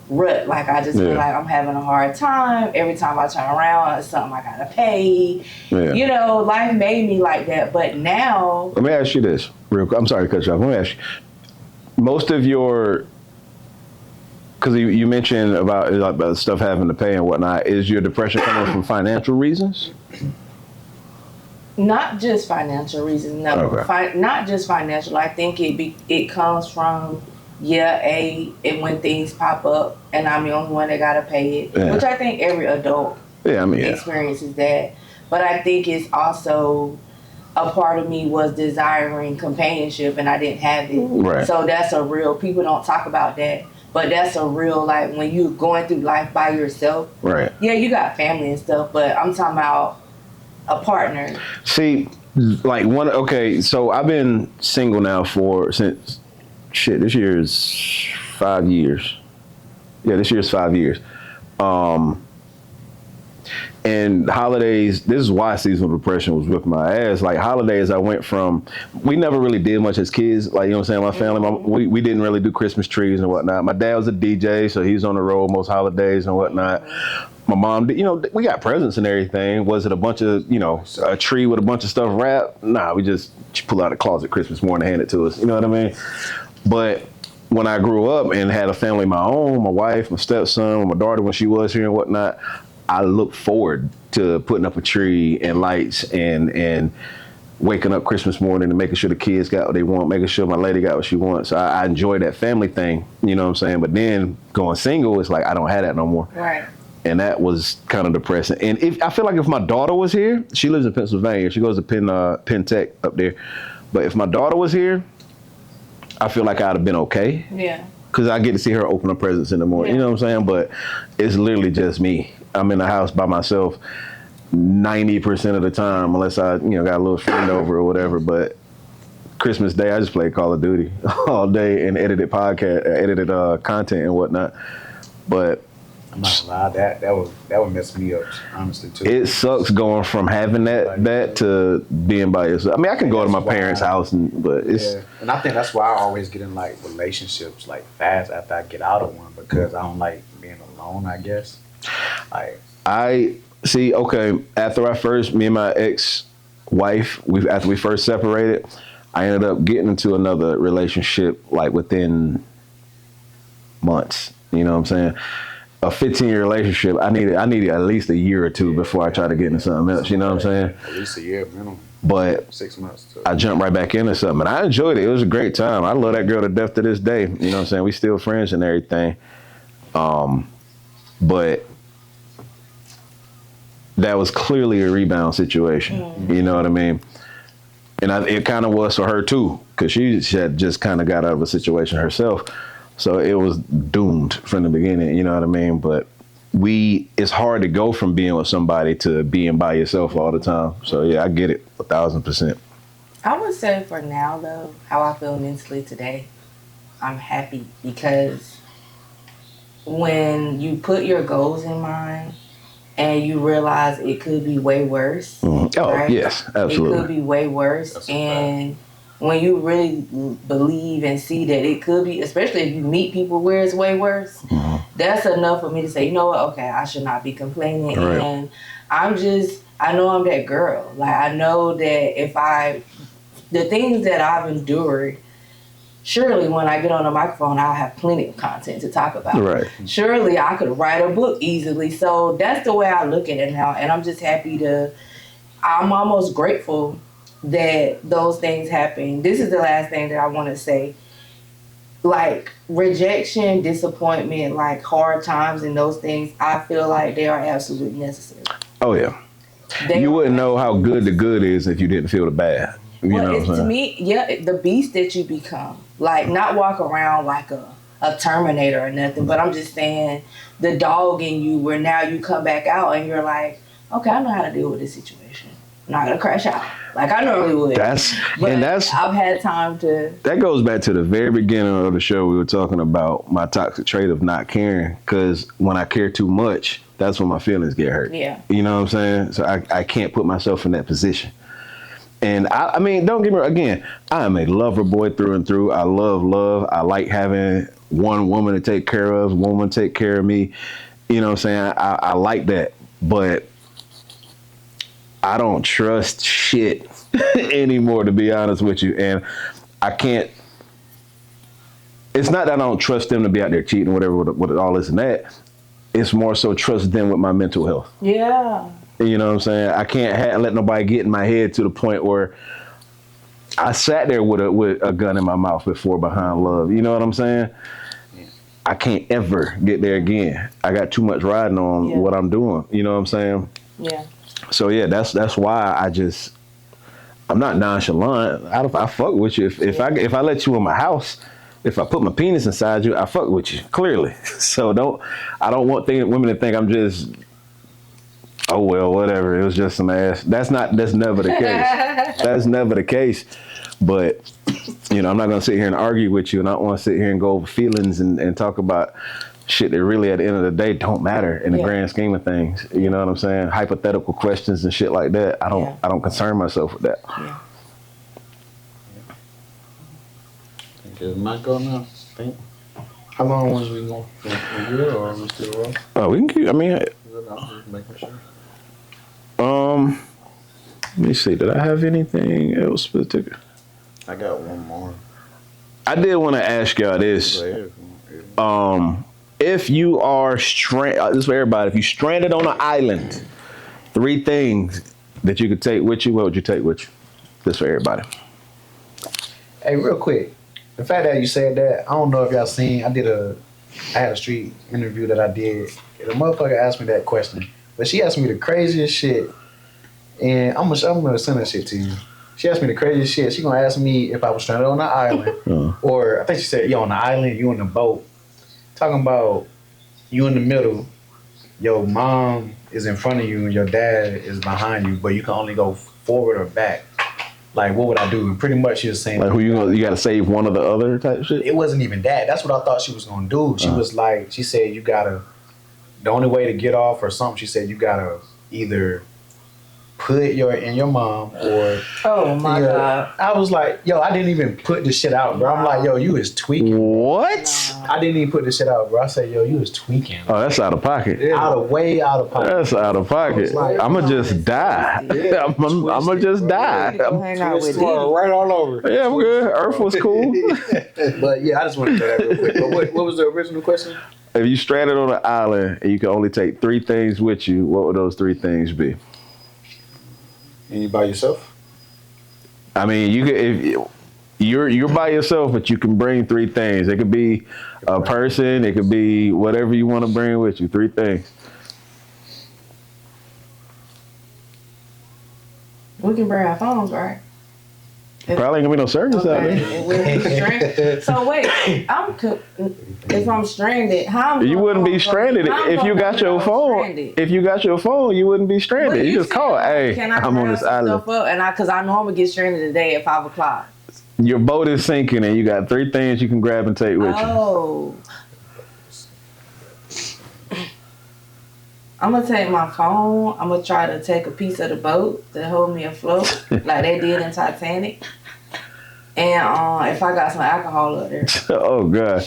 rut. Like, I just feel like I'm having a hard time. Every time I turn around, it's something I gotta pay. Yeah. Life made me like that. But now, let me ask you this real quick. I'm sorry to cut you off. Let me ask you. Most of your, because you mentioned about stuff having to pay and whatnot, is your depression coming from financial reasons? Not just financial reasons, no. Okay. Not just financial. I think it comes from when things pop up and I'm the only one that gotta pay it, which I think every adult experiences that. But I think it's also a part of me was desiring companionship and I didn't have it. Right. So that's a real, people don't talk about that, but that's a real, like, when you're going through life by yourself. Right. Yeah, you got family and stuff, but I'm talking about a partner. See, like so I've been single now since this year is 5 years. Yeah, this year is 5 years. And holidays, this is why seasonal depression was whipping my ass. Like holidays, I went from, we never really did much as kids. Like, you know what I'm saying? My family, we didn't really do Christmas trees and whatnot. My dad was a DJ, so he's on the road most holidays and whatnot. My mom, we got presents and everything. Was it a bunch of, a tree with a bunch of stuff wrapped? Nah, we just pull out the closet Christmas morning and hand it to us. You know what I mean? But when I grew up and had a family of my own, my wife, my stepson, my daughter when she was here and whatnot, I look forward to putting up a tree and lights and waking up Christmas morning and making sure the kids got what they want, making sure my lady got what she wants. So I enjoy that family thing, you know what I'm saying? But then going single, it's like I don't have that no more. Right. And that was kind of depressing. And I feel like if my daughter was here, she lives in Pennsylvania. She goes to Penn Tech up there. But if my daughter was here, I feel like I'd have been okay. Yeah. Because I get to see her open up presents in the morning. Yeah. You know what I'm saying? But it's literally just me. I'm in the house by myself 90% of the time, unless I, got a little friend over or whatever. But Christmas Day, I just played Call of Duty all day and edited content and whatnot. But I'm not gonna lie, that would mess me up, honestly, too. it sucks going from having that to being by yourself. I mean, I can go to my parents' house, but it's... Yeah. And I think that's why I always get in, like, relationships, like, fast after I get out of one, because I don't like being alone, I guess. Like, I see. Okay, after me and my ex-wife, after we first separated, I ended up getting into another relationship like within months. You know what I'm saying? A 15-year relationship. I needed at least a year or two before I tried to get into something else. You know what I'm saying? At least a year minimum. But 6 months. Too. I jumped right back into something, and I enjoyed it. It was a great time. I love that girl to death to this day. You know what I'm saying? We still friends and everything. But that was clearly a rebound situation. Mm-hmm. You know what I mean? And it kind of was for her too, because she had just kind of got out of a situation herself. So it was doomed from the beginning, you know what I mean? But it's hard to go from being with somebody to being by yourself all the time. So yeah, I get it 1,000%. I would say for now though, how I feel mentally today, I'm happy because when you put your goals in mind and you realize it could be way worse. Mm-hmm. Oh, right? Yes, absolutely. It could be way worse. And when you really believe and see that it could be, especially if you meet people where it's way worse, mm-hmm. that's enough for me to say, you know what, okay, I should not be complaining. Right. And I know I'm that girl. Like, I know that the things that I've endured, surely when I get on the microphone, I'll have plenty of content to talk about. Right. Surely I could write a book easily. So that's the way I look at it now. And I'm just happy I'm almost grateful that those things happen. This is the last thing that I want to say. Like, rejection, disappointment, like hard times and those things, I feel like they are absolutely necessary. Oh, yeah. You wouldn't know how good the good is if you didn't feel the bad. You know what I'm saying? To me, yeah, the beast that you become. Like, not walk around like a Terminator or nothing, but I'm just saying the dog in you where now you come back out and you're like, okay, I know how to deal with this situation. I'm not going to crash out like I normally would. I've had time to... That goes back to the very beginning of the show. We were talking about my toxic trait of not caring, because when I care too much, that's when my feelings get hurt. Yeah. You know what I'm saying? So I can't put myself in that position. And I mean, don't get me wrong, again, I am a lover boy through and through. I love. I like having one woman to take care of, one woman take care of me. You know what I'm saying? I like that. But I don't trust shit anymore, to be honest with you. And I can't, it's not that I don't trust them to be out there cheating or whatever with all this and that. It's more so trust them with my mental health. Yeah. You know what I'm saying? I can't let nobody get in my head to the point where I sat there with a gun in my mouth before behind love. You know what I'm saying? Yeah. I can't ever get there again. I got too much riding on what I'm doing. You know what I'm saying? Yeah. So yeah, that's why I'm not nonchalant. I fuck with you. If I let you in my house, if I put my penis inside you, I fuck with you, clearly. So I don't want women to think I'm just, oh well, whatever. It was just some ass. That's never the case. That's never the case. But I'm not gonna sit here and argue with you, and I don't want to sit here and go over feelings and talk about shit that really at the end of the day don't matter in the grand scheme of things. You know what I'm saying? Hypothetical questions and shit like that. I don't concern myself with that. Yeah. Is my go now? How long was we going? A year or are we still rolling? Oh, we can keep. I mean, Just making sure. let me see. Did I have anything else particular? I got one more. I did want to ask y'all this. If you are stranded, this is for everybody. If you stranded on an island, 3 things that you could take with you. What would you take with you? This for everybody. Hey, real quick. The fact that you said that, I don't know if y'all seen. I had a street interview that I did. The motherfucker asked me that question, but she asked me the craziest shit, and I'm gonna send that shit to you. She asked me the craziest shit. She gonna ask me if I was stranded on an island, or I think she said, "You on the island? You on the boat?" Talking about you in the middle. Your mom is in front of you and your dad is behind you, but you can only go forward or back. Like, what would I do? And pretty much she was saying, like, you got to save one or the other type shit? It wasn't even that. That's what I thought she was going to do. She was like, she said, the only way to get off or something, she said, you got to either put in your mom or. Oh my God. I was like, yo, I didn't even put this shit out, bro. I'm like, yo, you is tweaking. What? I didn't even put this shit out, bro. I said, yo, you is tweaking. Oh, that's out of pocket. Way out of pocket. That's out of pocket. Like, I'm going to just die. I'm going to just die. Hang out with Right all over. Yeah, I'm good. Earth was cool. But yeah, I just wanted to say that real quick. But what was the original question? If you stranded on an island and you could only take 3 things with you, what would those 3 things be? And you by yourself? I mean, you could, if you're by yourself, but you can bring 3 things. It could be a person. It could be whatever you want to bring with you. 3 things. We can bring our phones, right? Probably ain't gonna be no service out there. And we'll be stranded. So wait, if I'm stranded, how am You wouldn't be stranded if you got your phone. If you got your phone, you wouldn't be stranded. You just call it. Hey, can I I'm on this island. Because I know I'm gonna get stranded today at 5 o'clock. Your boat is sinking, and you got 3 things you can grab and take with you. Oh. I'm gonna take my phone. I'm gonna try to take a piece of the boat to hold me afloat, like they did in Titanic. And if I got some alcohol up there. Oh God,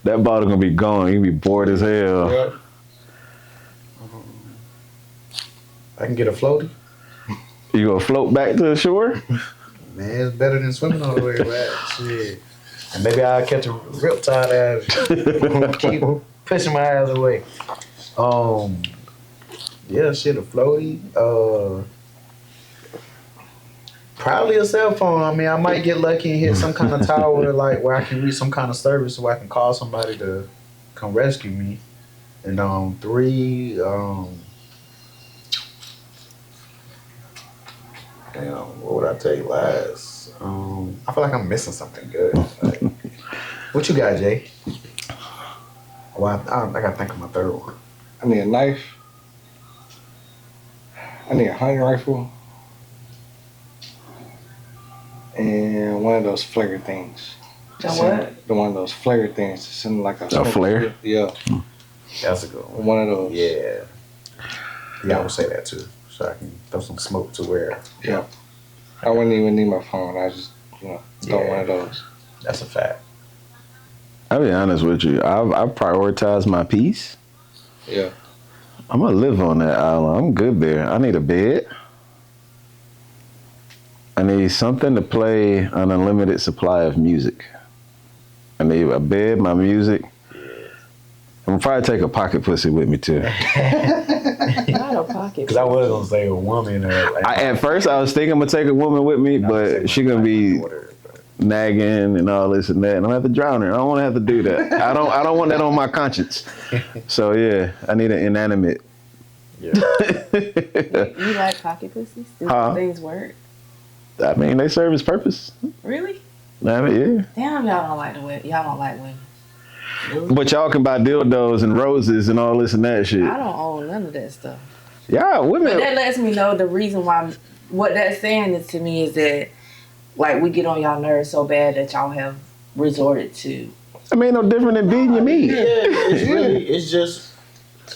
that bottle gonna be gone. You be bored as hell. Yeah. I can get a floaty. You gonna float back to the shore? Man, it's better than swimming all the way back. Shit. And maybe I'll catch a riptide ass. Keep pushing my ass away. Yeah, shit, a floaty. Probably a cell phone. I mean, I might get lucky and hit some kind of tower, like where I can reach some kind of service, where I can call somebody to come rescue me. And 3, damn, what would I take last? I feel like I'm missing something good. Like, what you got, Jay? Well, I gotta think of my 3rd one. I need a knife. I need a hunting rifle. And one of those flare things. The what? The one of those flare things. It's in like A flare? Yeah. That's a good one. One of those. Yeah. Yeah, I would say that too. So I can throw some smoke to where. Yeah. I wouldn't even need my phone. I just, throw one of those. That's a fact. I'll be honest with you. I prioritize my peace. Yeah. I'm gonna live on that island. I'm good there. I need a bed. I need something to play an unlimited supply of music. I need a bed, my music. I'm gonna probably take a pocket pussy with me too. Not a pocket. Because I was gonna say a woman. At first, I was thinking I'm gonna take a woman with me, but she gonna be nagging and all this and that, and I'm gonna have to drown her. I don't want to have to do that. I don't want that on my conscience. So yeah, I need an inanimate. Yeah. You like pocket pussies? Do things work? I mean, they serve its purpose. Really? I mean, yeah. Damn, y'all don't like the women. Y'all don't like women. But y'all can buy dildos and roses and all this and that shit. I don't own none of that stuff. Yeah, women. But that lets me know the reason why. What that's saying is to me is that, like, we get on y'all nerves so bad that y'all have resorted to. I mean, no different than beating your meat. Yeah, it's just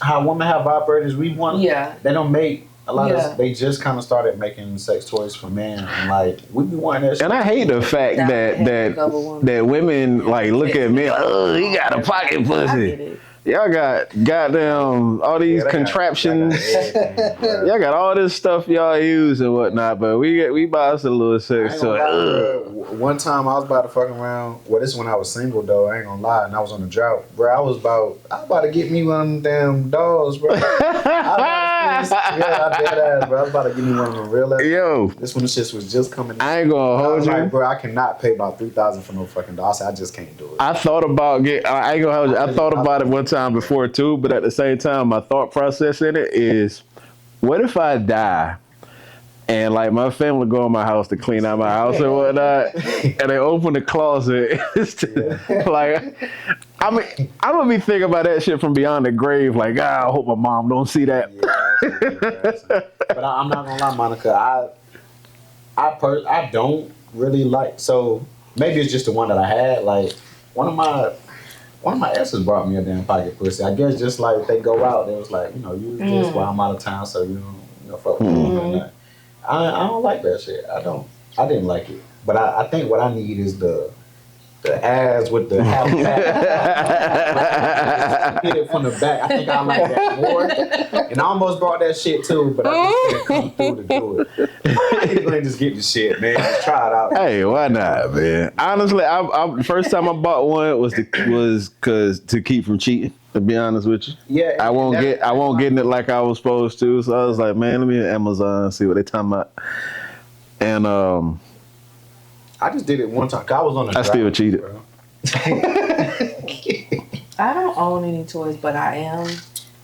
how women have vibrators. We want. Yeah. They don't make a lot Yeah. of. They just kind of started making sex toys for men, and like we be wanting that. And I hate the fact that women like look at me like, oh, he got a pocket I get pussy. it. Y'all got goddamn all these contraptions. Y'all got all this stuff y'all use and whatnot, but we buy us a little sex toy. One time I was about to fuck around. Well, this is when I was single though. I ain't gonna lie, and I was on the drought, bro. I was about to get me one of them damn dolls, bro. I dead ass, bro. I was about to get me one of them real ass. Yo, This when the shit was just coming. I ain't gonna I hold was you. like, bro, I cannot pay about $3,000 for no fucking doll. I said, I just can't do it. I thought about I ain't gonna hold you. I thought about it one time before too, but at the same time, my thought process in it is, what if I die and like my family go in my house to clean out my house and whatnot, and they open the closet, like, I mean, I'm gonna be thinking about that shit from beyond the grave. Like, I hope my mom don't see that. But I'm not gonna lie, Monica. I don't really like. So maybe it's just the one that I had. Like one of my exes brought me a damn pocket pussy. I guess just like they go out, they was like, use this while I'm out of town, so you don't fuck with me or not. I don't like that shit. I didn't like it. But I think what I need is the ass with the half back. Get it from the back. I think I like that more. And I almost brought that shit too, but I just couldn't come through to do it. I need to just get the shit, man. Just try it out. Hey, why not, man? Honestly, the first time I bought one was to keep from cheating. To be honest with you, Yeah, I won't get in it like I was supposed to. So I was like, man, let me hit Amazon see what they talking about. And I just did it one time. 'Cause I was on the I still cheated. bro. I don't own any toys, but I am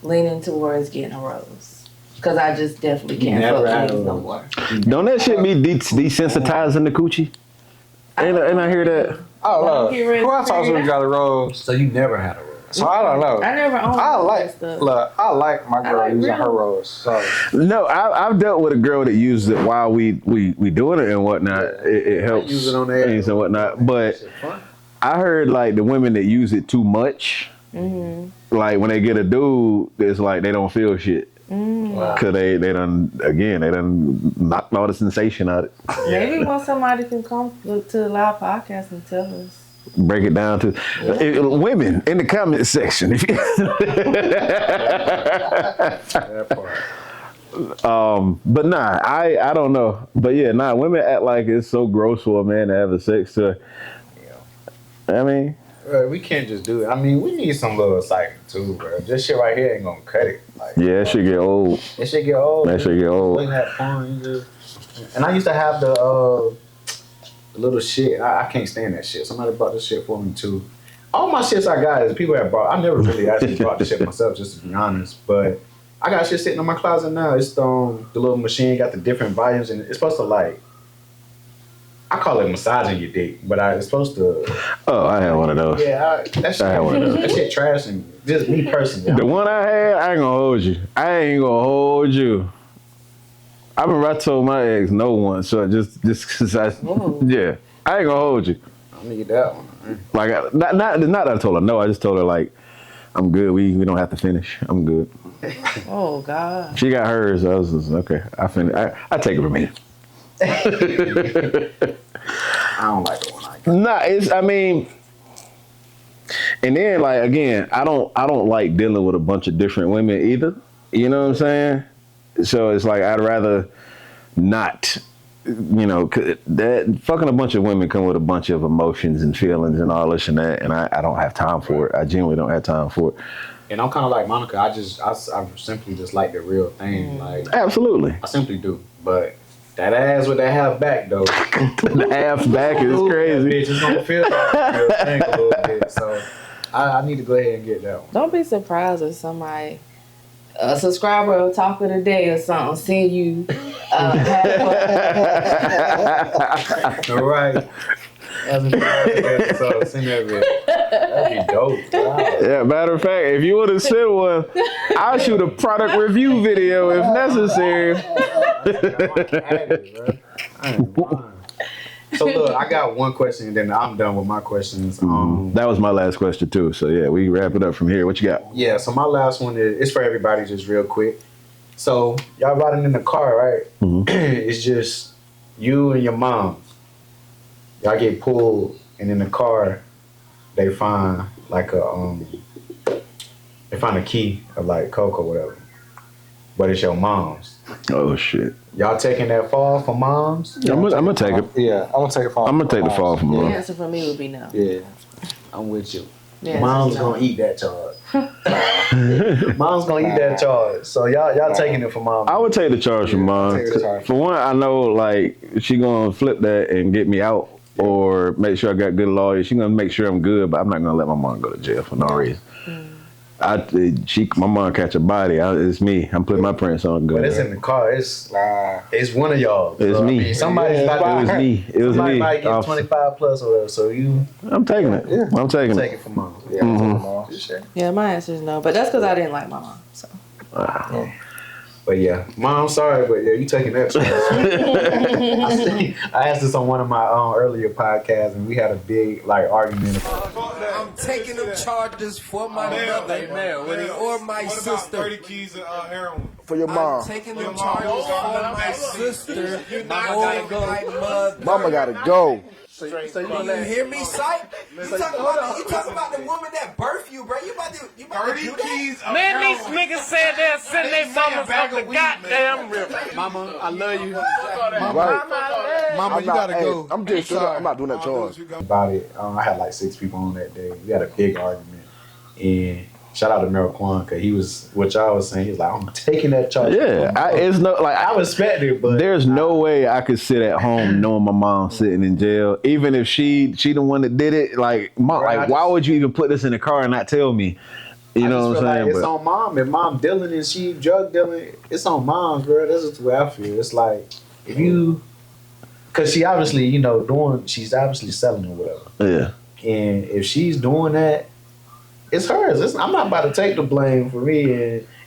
leaning towards getting a rose. Because I just definitely can't fuck Never had with a these no rose. more. Don't that shit be desensitizing the coochie? Ain't I hear that? Oh, Well, look. get ready Who I to talk figure to it got a rose? So you never had a rose. So I don't know. I never owned I that like stuff. look. I like my girl like using real. her rose. So No, I've dealt with a girl that uses it while we doing it and whatnot. It helps use it on the air. things and whatnot. But Shit fun. I heard like the women that use it too much, like when they get a dude, it's like they don't feel shit. Wow. Cause they done knocked all the sensation out of it. Maybe when somebody can come to the live podcast and tell us. Break it down to women in the comment section. That part. But nah, I don't know. But yeah, nah, women act like it's so gross for a man to have a sex toy. I mean, We can't just do it. I mean, we need some little cycle too, bro. This shit right here ain't gonna cut it. Like, yeah, it should get old. it should get old. That shit get old. Looking at porn, you just- and I used to have the little shit. I can't stand that shit. Somebody bought this shit for me too. All my shits I got is people have brought. I never really actually bought the shit myself, just to be honest. But I got shit sitting in my closet now. It's the little machine got the different volumes, and it's supposed to like. I call it massaging your dick, but it's supposed to. Oh, I had one of those. Yeah, that shit. I had one of those. That shit trash, and just me personally. The one I had, I ain't gonna hold you. I remember I told my ex no once, so just cause yeah, I ain't gonna hold you. I need that one. Like not that I told her no. I just told her like, I'm good. We don't have to finish. I'm good. Oh, God. She got hers. I was just, okay. I finished. I take it from me. I don't like the one I got. Nah, I mean, and then like again, I don't like dealing with a bunch of different women either. You know what I'm saying? So it's like I'd rather not. 'Cause that fucking a bunch of women come with a bunch of emotions and feelings and all this and that, and I don't have time for it. I genuinely don't have time for it. And I'm kind of like Monica. I simply just like the real thing. Like Absolutely. I simply do. But that ass with that half back though, The half back is that crazy. bitch is gonna feel like a real thing a little bit. So I need to go ahead and get that one. Don't be surprised if somebody a subscriber of Talk of the Day or something, seeing you All right. That's a good episode. Send that bit. That'd be dope. Wow. Yeah, matter of fact, if you would have sent one, I'll shoot a product review video if necessary. So look, I got one question and then I'm done with my questions. That was my last question too. So yeah, we can wrap it up from here. What you got? Yeah, so my last one is for everybody, just real quick. So y'all riding in the car, right? It's just you and your mom. Y'all get pulled, and in the car, they find like a key of like Coke or whatever, but it's your mom's. Oh shit! Y'all taking that fall for moms? I'm gonna take it. Yeah, I'm gonna take it from. I'm gonna take the fall from The mom. answer for me would be no. Yeah. I'm with you. Yeah, Mom's no. gonna eat that charge. Mom's gonna eat that charge. So y'all taking it for mom. I would take the charge from mom. take the charge. For one, I know like she gonna flip that and get me out, or make sure I got good lawyers. She gonna make sure I'm good, but I'm not gonna let my mom go to jail for no reason. My mom catch a body. It's me. I'm putting my prints on. Good. But it's in the car. It's one of y'all. It's So, me. I mean, somebody's about It was to. me. It was Somebody me. might get 25 plus or whatever. So you I'm taking it. Yeah. I'm taking take it. it for mom. Yeah, I'm taking it, Mom. Yeah, my answer is no. But that's because I didn't like my mom. So. But yeah, mom, sorry, but yeah, you taking that charge. I asked this on one of my earlier podcasts, and we had a big like argument. I'm taking them charges for my mother or my sister. 30 keys of heroin. For your I'm mom. taking them charges for my sister or my mother. Mama gotta go. You hear me, Sight? You talking about the woman that birthed you, bro? You about to do 30 that? keys of Man, heroin. these niggas said they'll send their mamas off the goddamn river. Mama, I love you. Right. Mama, you gotta go. I'm just I'm not doing that charge. About it. I had like 6 people on that day. We had a big argument, and shout out to Marijuana because he was what y'all was saying. He was like, "I'm taking that charge." Yeah, it's no like I respect it, but there's no way I could sit at home knowing my mom sitting in jail, even if she the one that did it. Like, mom, Right, like why would you even put this in the car and not tell me? You know what I'm saying? Like it's on mom. If mom dealing and she drug dealing, it's on moms, bro. That's just the way I feel. It's like if you, because she obviously, she's obviously selling or whatever. Yeah. And if she's doing that, it's hers. I'm not about to take the blame for me.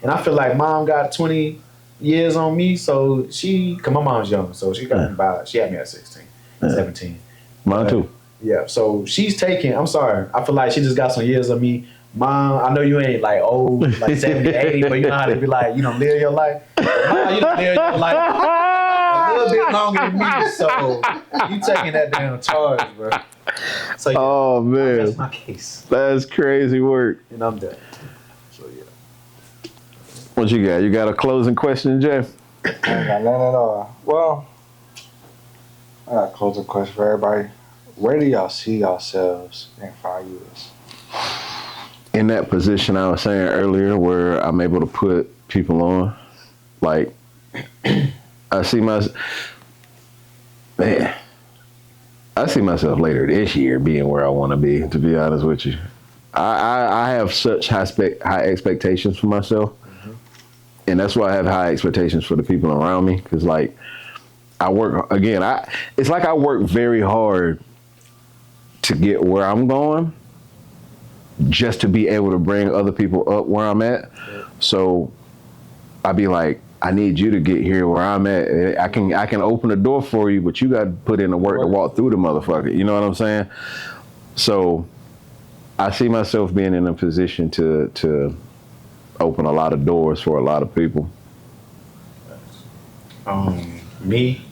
And I feel like mom got 20 years on me, so cause my mom's young, so she got me she had me at 16, 17. Mine too. Yeah, so she's taking, I'm sorry, I feel like she just got some years on me. Mom, I know you ain't like old, like 70, 80, but you know how to be like, live your life. Mom, you live your life a little bit longer than me, so you taking that damn charge, bro. So yeah, Oh man, that's my case, that's crazy work. and I'm done. So yeah. What you got? You got a closing question, Jeff? I ain't got none at all. Well, I got a closing question for everybody. Where do y'all see yourselves in 5 years? In that position I was saying earlier, where I'm able to put people on, like I see myself later this year being where I want to be. To be honest with you, I have such high expectations for myself, and that's why I have high expectations for the people around me. Because like I work again, it's like I work very hard to get where I'm going, just to be able to bring other people up where I'm at. So I'd be like, I need you to get here where I'm at. I can open the door for you, but you got to put in the work to walk through the motherfucker. You know what I'm saying? So I see myself being in a position to open a lot of doors for a lot of people. Me,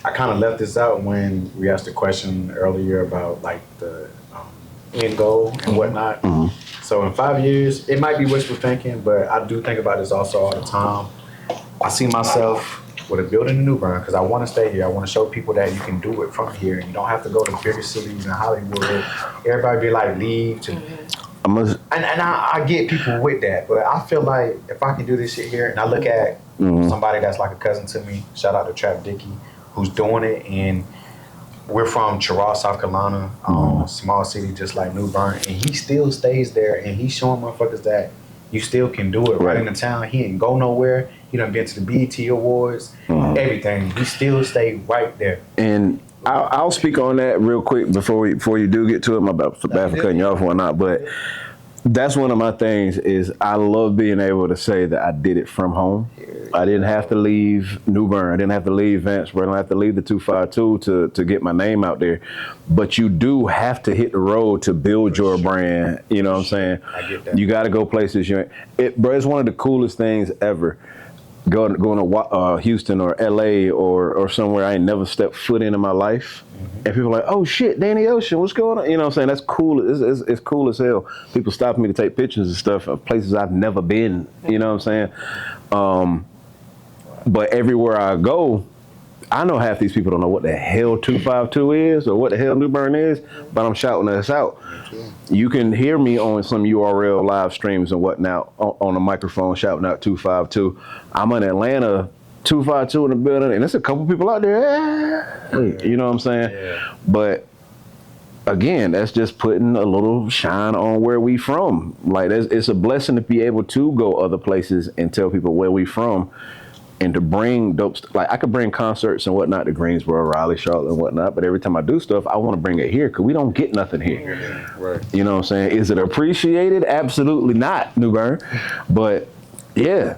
I kind of left this out when we asked the question earlier about like the end goal and whatnot. So in 5 years, it might be wishful thinking, but I do think about this also all the time. I see myself with a building in New Bern because I want to stay here. I want to show people that you can do it from here. You don't have to go to bigger cities in Hollywood. Everybody be like, leave to. And I get people with that, but I feel like if I can do this shit here, and I look at somebody that's like a cousin to me, shout out to Trap Dicky, who's doing it, and we're from Cheraw, South Carolina, small city just like New Bern, and he still stays there, and he's showing motherfuckers that, you still can do it right in the town. He ain't go nowhere. He done been to the BET Awards, everything. He still stay right there. And I'll speak on that real quick before you do get to it. My bad for cutting you off or not, but that's one of my things is I love being able to say that I did it from home. I didn't have to leave New Bern. I didn't have to leave Vanceboro. I didn't have to leave the 252 to get my name out there. But you do have to hit the road to build your brand. You know what I'm saying? I get that. You got to go places. Bro, it's one of the coolest things ever. Going to Houston or LA or somewhere I ain't never stepped foot in my life. And people are like, oh shit, Danny Ocean, what's going on? You know what I'm saying? That's cool. It's cool as hell. People stop me to take pictures and stuff of places I've never been. You know what I'm saying? But everywhere I go, I know half these people don't know what the hell 252 is or what the hell New Bern is, but I'm shouting us out. You can hear me on some URL live streams and whatnot on a microphone shouting out 252. I'm in Atlanta, 252 in the building, and there's a couple people out there. You know what I'm saying? Yeah. But again, that's just putting a little shine on where we from. Like it's a blessing to be able to go other places and tell people where we from. And to bring dope, like I could bring concerts and whatnot to Greensboro, Raleigh, Charlotte, and whatnot. But every time I do stuff, I want to bring it here because we don't get nothing here. Right. You know what I'm saying? Is it appreciated? Absolutely not, New Bern. But yeah,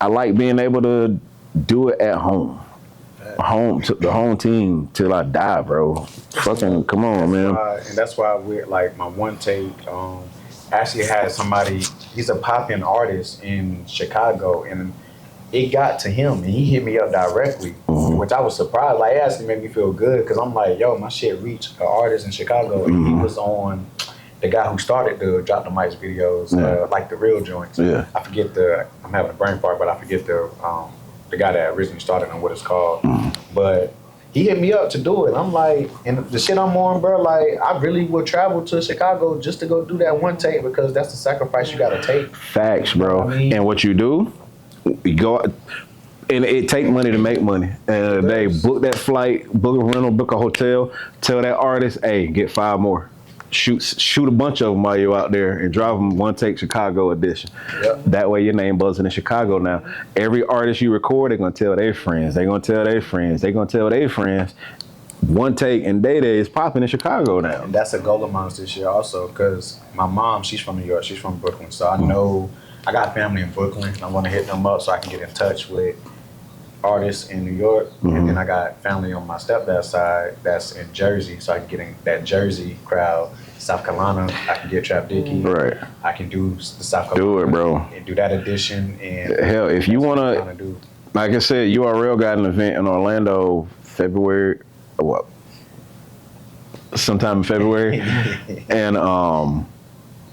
I like being able to do it at home. The home team till I die, bro. Fucking come on, man. And that's why we're like my one take. Actually had somebody. He's a popping artist in Chicago, and it got to him, and he hit me up directly, which I was surprised. Like, it actually made me feel good because I'm like, yo, my shit reached an artist in Chicago, and he was on the guy who started the Drop the Mics videos, like the real joints. Yeah. I forget I'm having a brain fart, but I forget the guy that originally started and what it's called. But he hit me up to do it. I'm like, and the shit I'm on, bro, like, I really would travel to Chicago just to go do that one take because that's the sacrifice you gotta take. Facts, bro. You know what I mean? And what you do, you go, and it take money to make money. And they book that flight, book a rental, book a hotel, tell that artist, hey, get 5 more. Shoot a bunch of them while you're out there and drive them one take Chicago edition. Yep. That way your name buzzing in Chicago now. Every artist you record, they're gonna tell their friends. They're gonna tell their friends. They're gonna tell their friends. One take and Day Day is popping in Chicago now. And that's a goal of mine this year also, because my mom, she's from New York, she's from Brooklyn, so I know I got family in Brooklyn. I want to hit them up so I can get in touch with artists in New York, and then I got family on my stepdad's side that's in Jersey, so I can get in that Jersey crowd. South Carolina, I can get Trap Dicky. Right. I can do the South Carolina. Do it, bro. And do that edition. And hell, if you wanna, like I said, URL got an event in Orlando, February, sometime in February, and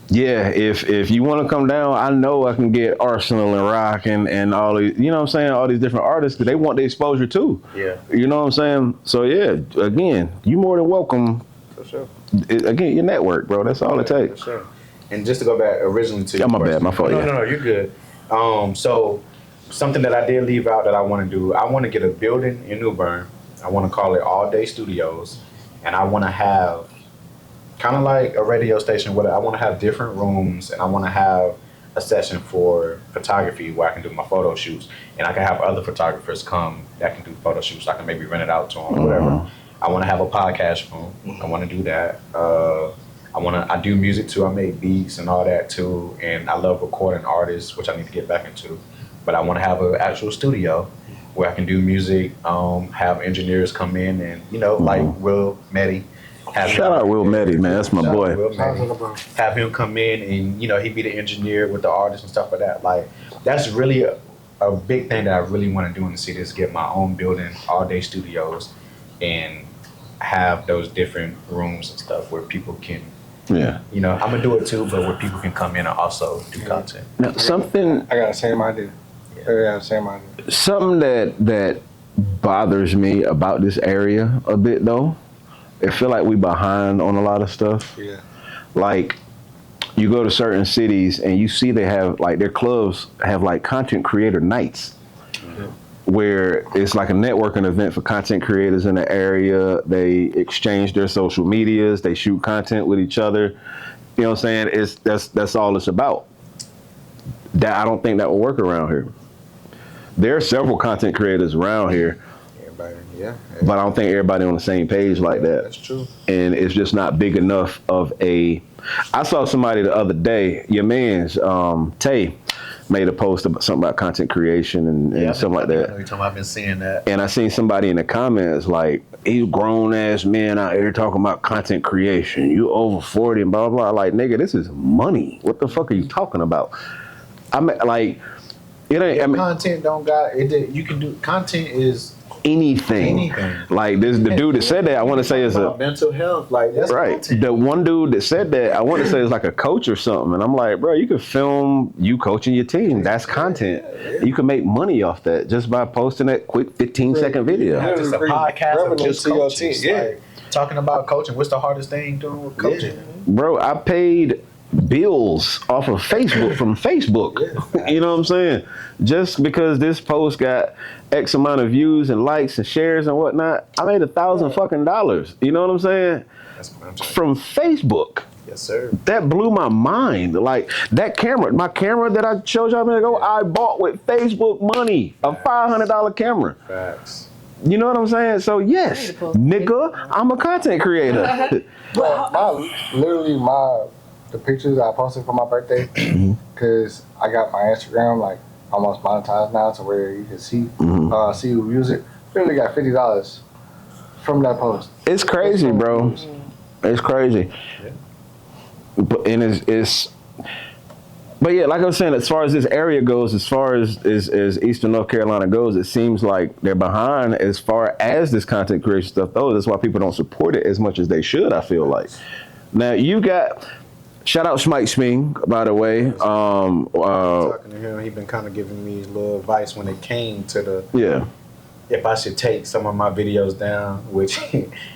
yeah, if you want to come down, I know I can get Arsenal and Rock and all these, you know what I'm saying, all these different artists, because they want the exposure too. Yeah. You know what I'm saying? So yeah, again, you more than welcome. For sure. Again, your network, bro. That's all it takes. For sure. And just to go back originally to your my question. bad, my fault. No, you're good. So something that I did leave out that I want to do, I want to get a building in New Bern. I want to call it All Day Studios, and I want to have kind of like a radio station where I want to have different rooms, and I want to have a session for photography where I can do my photo shoots, and I can have other photographers come that can do photo shoots. I can maybe rent it out to them, whatever. I want to have a podcast room. I want to do that. I do music too. I make beats and all that too, and I love recording artists, which I need to get back into. But I want to have an actual studio where I can do music, have engineers come in, and like Will Meddy. Shout out Will Meddy, man. That's my boy. Have him come in and he be the engineer with the artists and stuff like that. Like that's really a big thing that I really want to do in the city is get my own building, All Day Studios, and have those different rooms and stuff where people can. Yeah. I'm gonna do it too, but where people can come in and also do content. Now, something I got the same idea. Yeah, same idea. Something that bothers me about this area a bit though. I feel like we behind on a lot of stuff. Yeah. Like you go to certain cities and you see they have like their clubs have like content creator nights. Where it's like a networking event for content creators in the area. They exchange their social medias, they shoot content with each other. You know what I'm saying? That's all it's about. that I don't think that will work around here. There are several content creators around here, Everybody, yeah. but I don't think everybody on the same page like that. That's true. And it's just not big enough of a. I saw somebody the other day, your man's Tay, made a post about something about content creation and something like I know that. you're talking about. I've been seeing that. And I seen somebody in the comments like, "You grown ass men out here talking about content creation. You over 40 and blah blah." Like, nigga, this is money. What the fuck are you talking about? I mean, like, it ain't. I mean, Content don't got it. You can do content is anything. Like this, the dude that said that, I want to say is a mental health. Like that's right. content. The one dude that said that, I want to say is like a coach or something. And I'm like, bro, you could film you coaching your team. That's content. You can make money off that just by posting that quick 15-second video. Yeah, just a podcast of just to your coaching. team. Yeah. Like, talking about coaching. What's the hardest thing doing with coaching? Bro, I paid bills off of Facebook from Facebook. You know what I'm saying? Just because this post got X amount of views and likes and shares and whatnot, I made $1,000 fucking dollars. You know what I'm saying? That's what I'm saying. From Facebook. Yes, sir. That blew my mind. Like that camera, my camera that I showed y'all a minute ago, I bought with Facebook money, a $500 camera. Facts. You know what I'm saying? So yes, nigga, I'm a content creator. The pictures I posted for my birthday, because I got my Instagram like almost monetized now to where you can see who views it. Literally got $50 from that post. It's crazy, bro. It's crazy. But and it's but yeah, like I was saying, as far as this area goes, as far as Eastern North Carolina goes, it seems like they're behind as far as this content creation stuff goes. That's why people don't support it as much as they should, I feel like. Now you got shout out Schmike Sming, by the way. Talking to him, he been kind of giving me a little advice when it came to the if I should take some of my videos down, which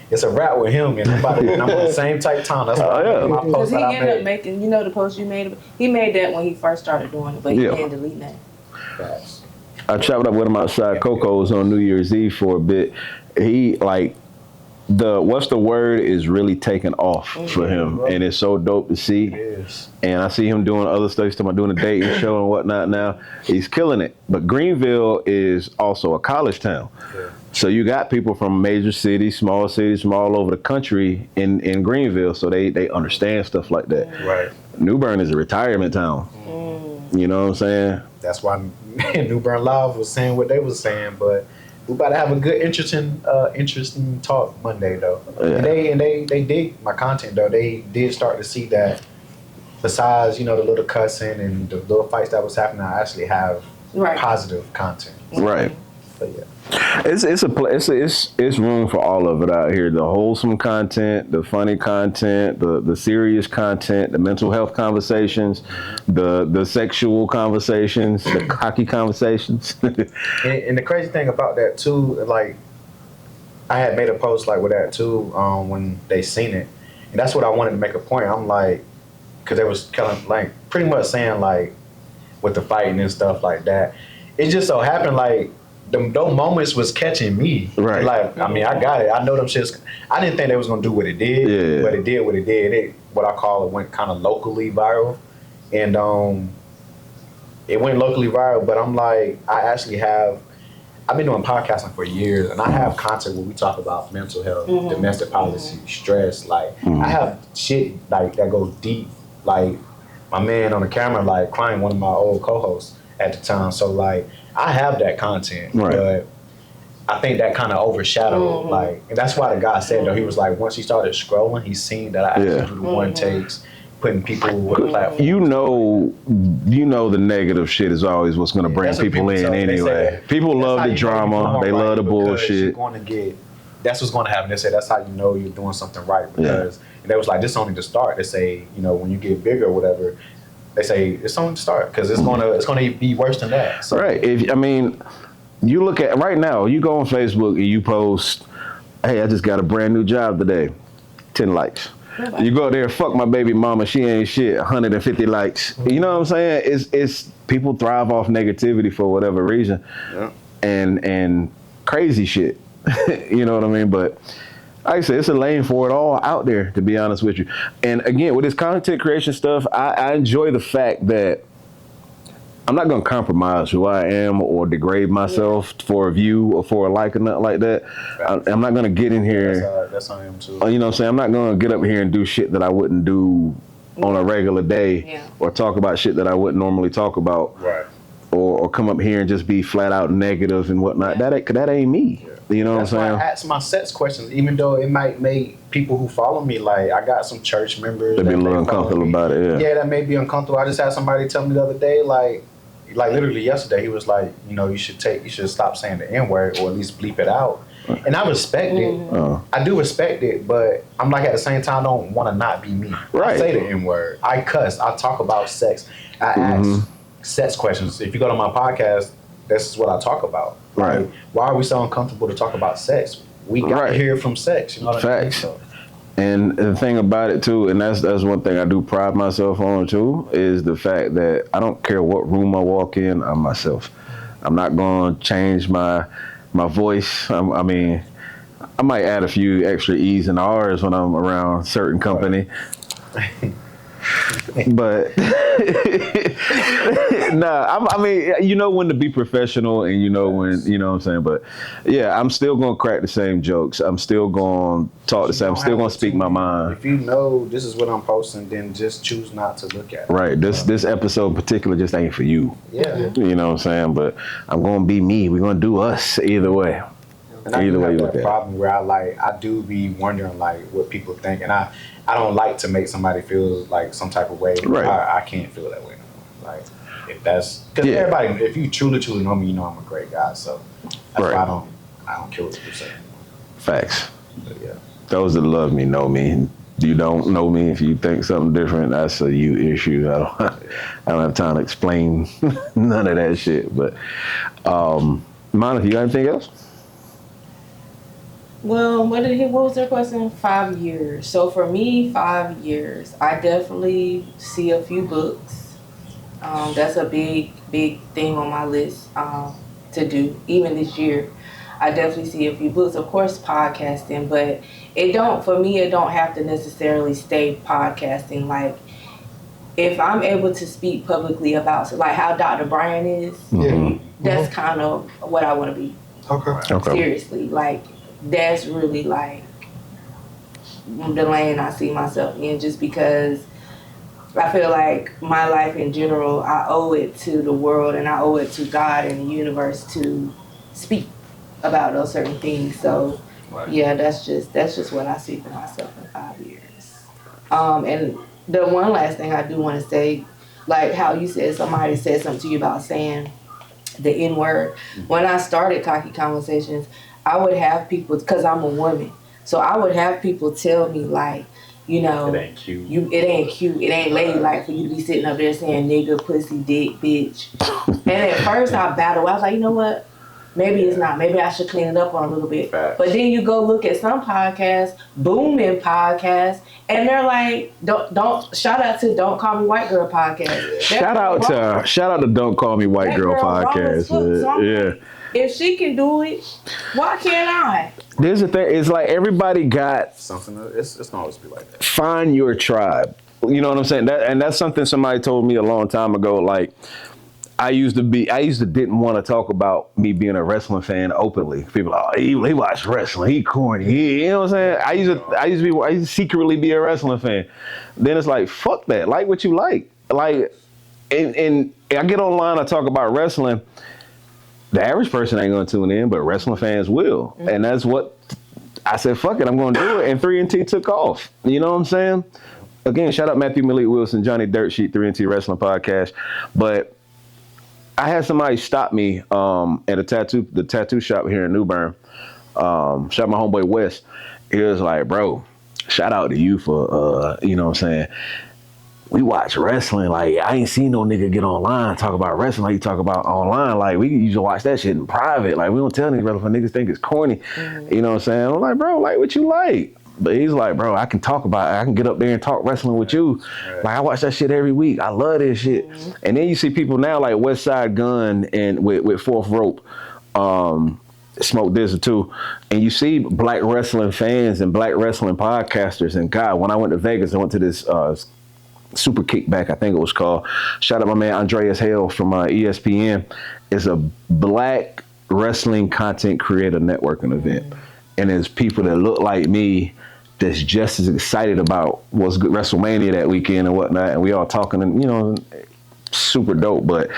it's a wrap with him, and I'm on the same type time. That's why my Because post he that I ended up made. making, the post you made. He made that when he first started doing it, but he didn't delete that. Facts. I chopped up with him outside Coco's on New Year's Eve for a bit. He like what's the word is really taking off for him, and it's so dope to see. It is. And I see him doing other stuff. He's talking about doing a dating show and whatnot now. He's killing it. But Greenville is also a college town. Yeah. So you got people from major cities from all over the country in Greenville, so they understand stuff like that. Right. New Bern is a retirement town. You know what I'm saying? That's why New Bern Live was saying what they was saying, but we about to have a good, interesting talk Monday though. Yeah. And they dig my content though. They did start to see that besides the little cussing and the little fights that was happening, I actually have positive content. Right. But yeah. It's room for all of it out here. The wholesome content, the funny content, the serious content, the mental health conversations, the sexual conversations, the cocky conversations. and the crazy thing about that too, like I had made a post like with that too when they seen it, and that's what I wanted to make a point. I'm like, because they was kind of like pretty much saying like with the fighting and stuff like that. It just so happened like. Those moments was catching me. Right. Like, I mean, I got it. I know them shits. I didn't think they was going to do what it did. Yeah. But it did what it did. What I call it went kind of locally viral. And it went locally viral. But I'm like, I've been doing podcasting for years. And I have content where we talk about mental health, domestic policy, stress. Like, I have shit like that goes deep. Like, my man on the camera, like, crying, one of my old co-hosts at the time. So, like, I have that content, but I think that kind of overshadowed, like, and that's why the guy said though, he was like, once he started scrolling, he seen that I actually do the one takes, putting people with a platform. You know the negative shit is always what's going to bring people in anyway. People love the drama, they love the bullshit. That's what's going to happen. They say that's how you know you're doing something right, because and they was like, this is only the start. They say, when you get bigger or whatever, they say it's only the start because it's gonna be worse than that. So. Right. You look at right now. You go on Facebook and you post, "Hey, I just got a brand new job today." 10 likes. You go there, fuck my baby mama, she ain't shit. 150 likes. You know what I'm saying? It's people thrive off negativity for whatever reason, and crazy shit. You know what I mean? But. Like I said, it's a lane for it all out there, to be honest with you. And again, with this content creation stuff, I enjoy the fact that I'm not gonna compromise who I am or degrade myself for a view or for a like or nothing like that. I'm not gonna get in here. That's how I am too. You know what I'm saying? I'm not gonna get up here and do shit that I wouldn't do on a regular day, or talk about shit that I wouldn't normally talk about, Right. or come up here and just be flat out negative and whatnot. That ain't me. You know That's what I'm why saying? I ask my sex questions, even though it might make people who follow me, like I got some church members They'd be that a little may follow uncomfortable me. about it. Yeah, that may be uncomfortable. I just had somebody tell me the other day, like literally yesterday, he was like, you know, you should stop saying the N-word or at least bleep it out. And I respect it. I do respect it, but I'm like at the same time, I don't want to not be me. Right. I say the N-word. I cuss. I talk about sex. I ask sex questions. If you go to my podcast, this is what I talk about. Right. Like, why are we so uncomfortable to talk about sex? We got to hear from sex. You know what I mean? Facts. So, And the thing about it too, and that's one thing I do pride myself on too, is the fact that I don't care what room I walk in, I'm myself. I'm not going to change my voice. I mean, I might add a few extra E's and R's when I'm around certain company. But I mean, you know when to be professional, and you know when, you know what I'm saying. But yeah, I'm still gonna crack the same jokes. I'm still gonna talk the same. I'm still gonna speak my mind. if you know this is what I'm posting, then just choose not to look at it. Right. This episode in particular just ain't for you. Yeah. You know what I'm saying. But I'm gonna be me. We're gonna do us either way. And I Either do way have you look that at it. problem where I do be wondering like what people think, and I don't like to make somebody feel like some type of way. Right. I can't feel that way no more. Like if that's because everybody, if you truly know me, you know I'm a great guy. So that's why I don't care what people say. Facts. But yeah. Those that love me know me. You don't know me. If you think something different, that's a you issue. I don't have time to explain none of that shit. But Monica, you got anything else? Well, what was their question? 5 years. So for me, 5 years. I definitely see a few books. That's a big thing on my list to do. Even this year, I definitely see a few books. Of course, podcasting, but it don't have to necessarily stay podcasting. Like if I'm able to speak publicly about like how Dr. Brian is, that's kind of what I want to be. Okay. Seriously, like. That's really like the lane I see myself in, just because I feel like my life in general, I owe it to the world and I owe it to God and the universe to speak about those certain things. So yeah, that's just what I see for myself in 5 years. And the one last thing I do want to say, like how you said somebody said something to you about saying the N-word. When I started Cocky Conversations, I would have people, because I'm a woman, so I would have people tell me like, you know, It ain't cute. It ain't cute. It ain't ladylike for you to be sitting up there saying nigga, pussy, dick, bitch. And at first I battled. I was like, you know what? Maybe it's not. Maybe I should clean it up on a little bit. Facts. But then you go look at some podcasts, booming podcasts, and they're like, don't shout out to Don't Call Me White Girl podcast. Shout out to Don't Call Me White Girl podcast. Yeah. If she can do it, why can't I? There's the thing. It's like everybody got Something. It's not always be like that. find your tribe. You know what I'm saying? That's something somebody told me a long time ago. Like I used to didn't want to talk about me being a wrestling fan openly. People are, he watched wrestling. He corny. You know what I'm saying? I used to secretly be a wrestling fan. Then it's like, fuck that. Like what you like. Like, and I get online, I talk about wrestling. The average person ain't gonna tune in, but wrestling fans will. Mm-hmm. And that's what I said, fuck it, I'm gonna do it. And 3NT took off. You know what I'm saying? Again, shout out Matthew Malik Wilson, Johnny Dirt Sheet, 3NT Wrestling Podcast. But I had somebody stop me at the tattoo shop here in New Bern. Shout my homeboy West. He was like, bro, shout out to you for you know what I'm saying? We watch wrestling. Like, I ain't seen no nigga get online talk about wrestling like you talk about online. Like, we used to watch that shit in private. Like, we don't tell niggas wrestling. Niggas think it's corny. Mm-hmm. You know what I'm saying? I'm like, bro, like what you like? But he's like, bro, I can talk about it. I can get up there and talk wrestling with you. Right. Like, I watch that shit every week. I love this shit. Mm-hmm. And then you see people now like West Side Gun and with Fourth Rope, Smoke Dizzle too. And you see black wrestling fans and black wrestling podcasters. And God, when I went to Vegas, I went to this Super Kickback, I think it was called. Shout out my man Andreas Hale from ESPN. It's a black wrestling content creator networking event. And there's people that look like me that's just as excited about what's good WrestleMania that weekend and whatnot. And we all talking and, you know, super dope. But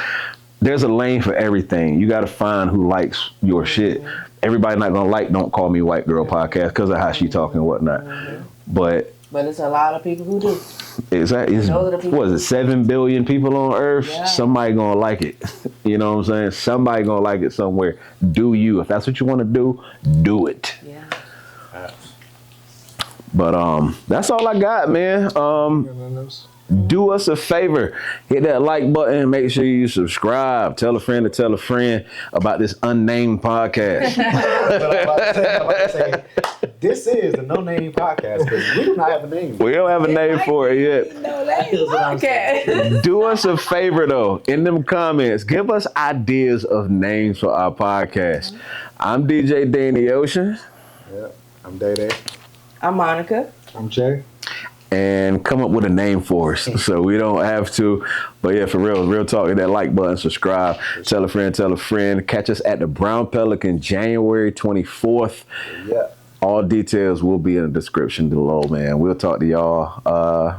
there's a lane for everything. You got to find who likes your shit. Everybody not going to like Don't Call Me White Girl podcast because of how she talking and whatnot. But it's a lot of people who do. Exactly. What is it, 7 billion people on Earth? Yeah. Somebody gonna like it. You know what I'm saying? Somebody gonna like it somewhere. Do you. If that's what you want to do it. Yeah. But that's all I got, man. Do us a favor. Hit that like button. Make sure you subscribe. Tell a friend to tell a friend about this unnamed podcast. This is the No Name Podcast because we do not have a name. We don't have a name for it yet. No Name Podcast. Do us a favor though. In them comments, give us ideas of names for our podcast. I'm DJ Danny Ocean. Yeah, I'm Day. I'm Monica. I'm Jay. And come up with a name for us so we don't have to. But yeah, for real talk, hit that like button, subscribe, tell a friend. Catch us at the Brown Pelican January 24th. Yeah. All details will be in the description below, man. We'll talk to y'all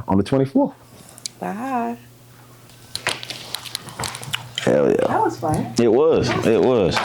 on the 24th. Bye. Hell yeah. That was fun. It was.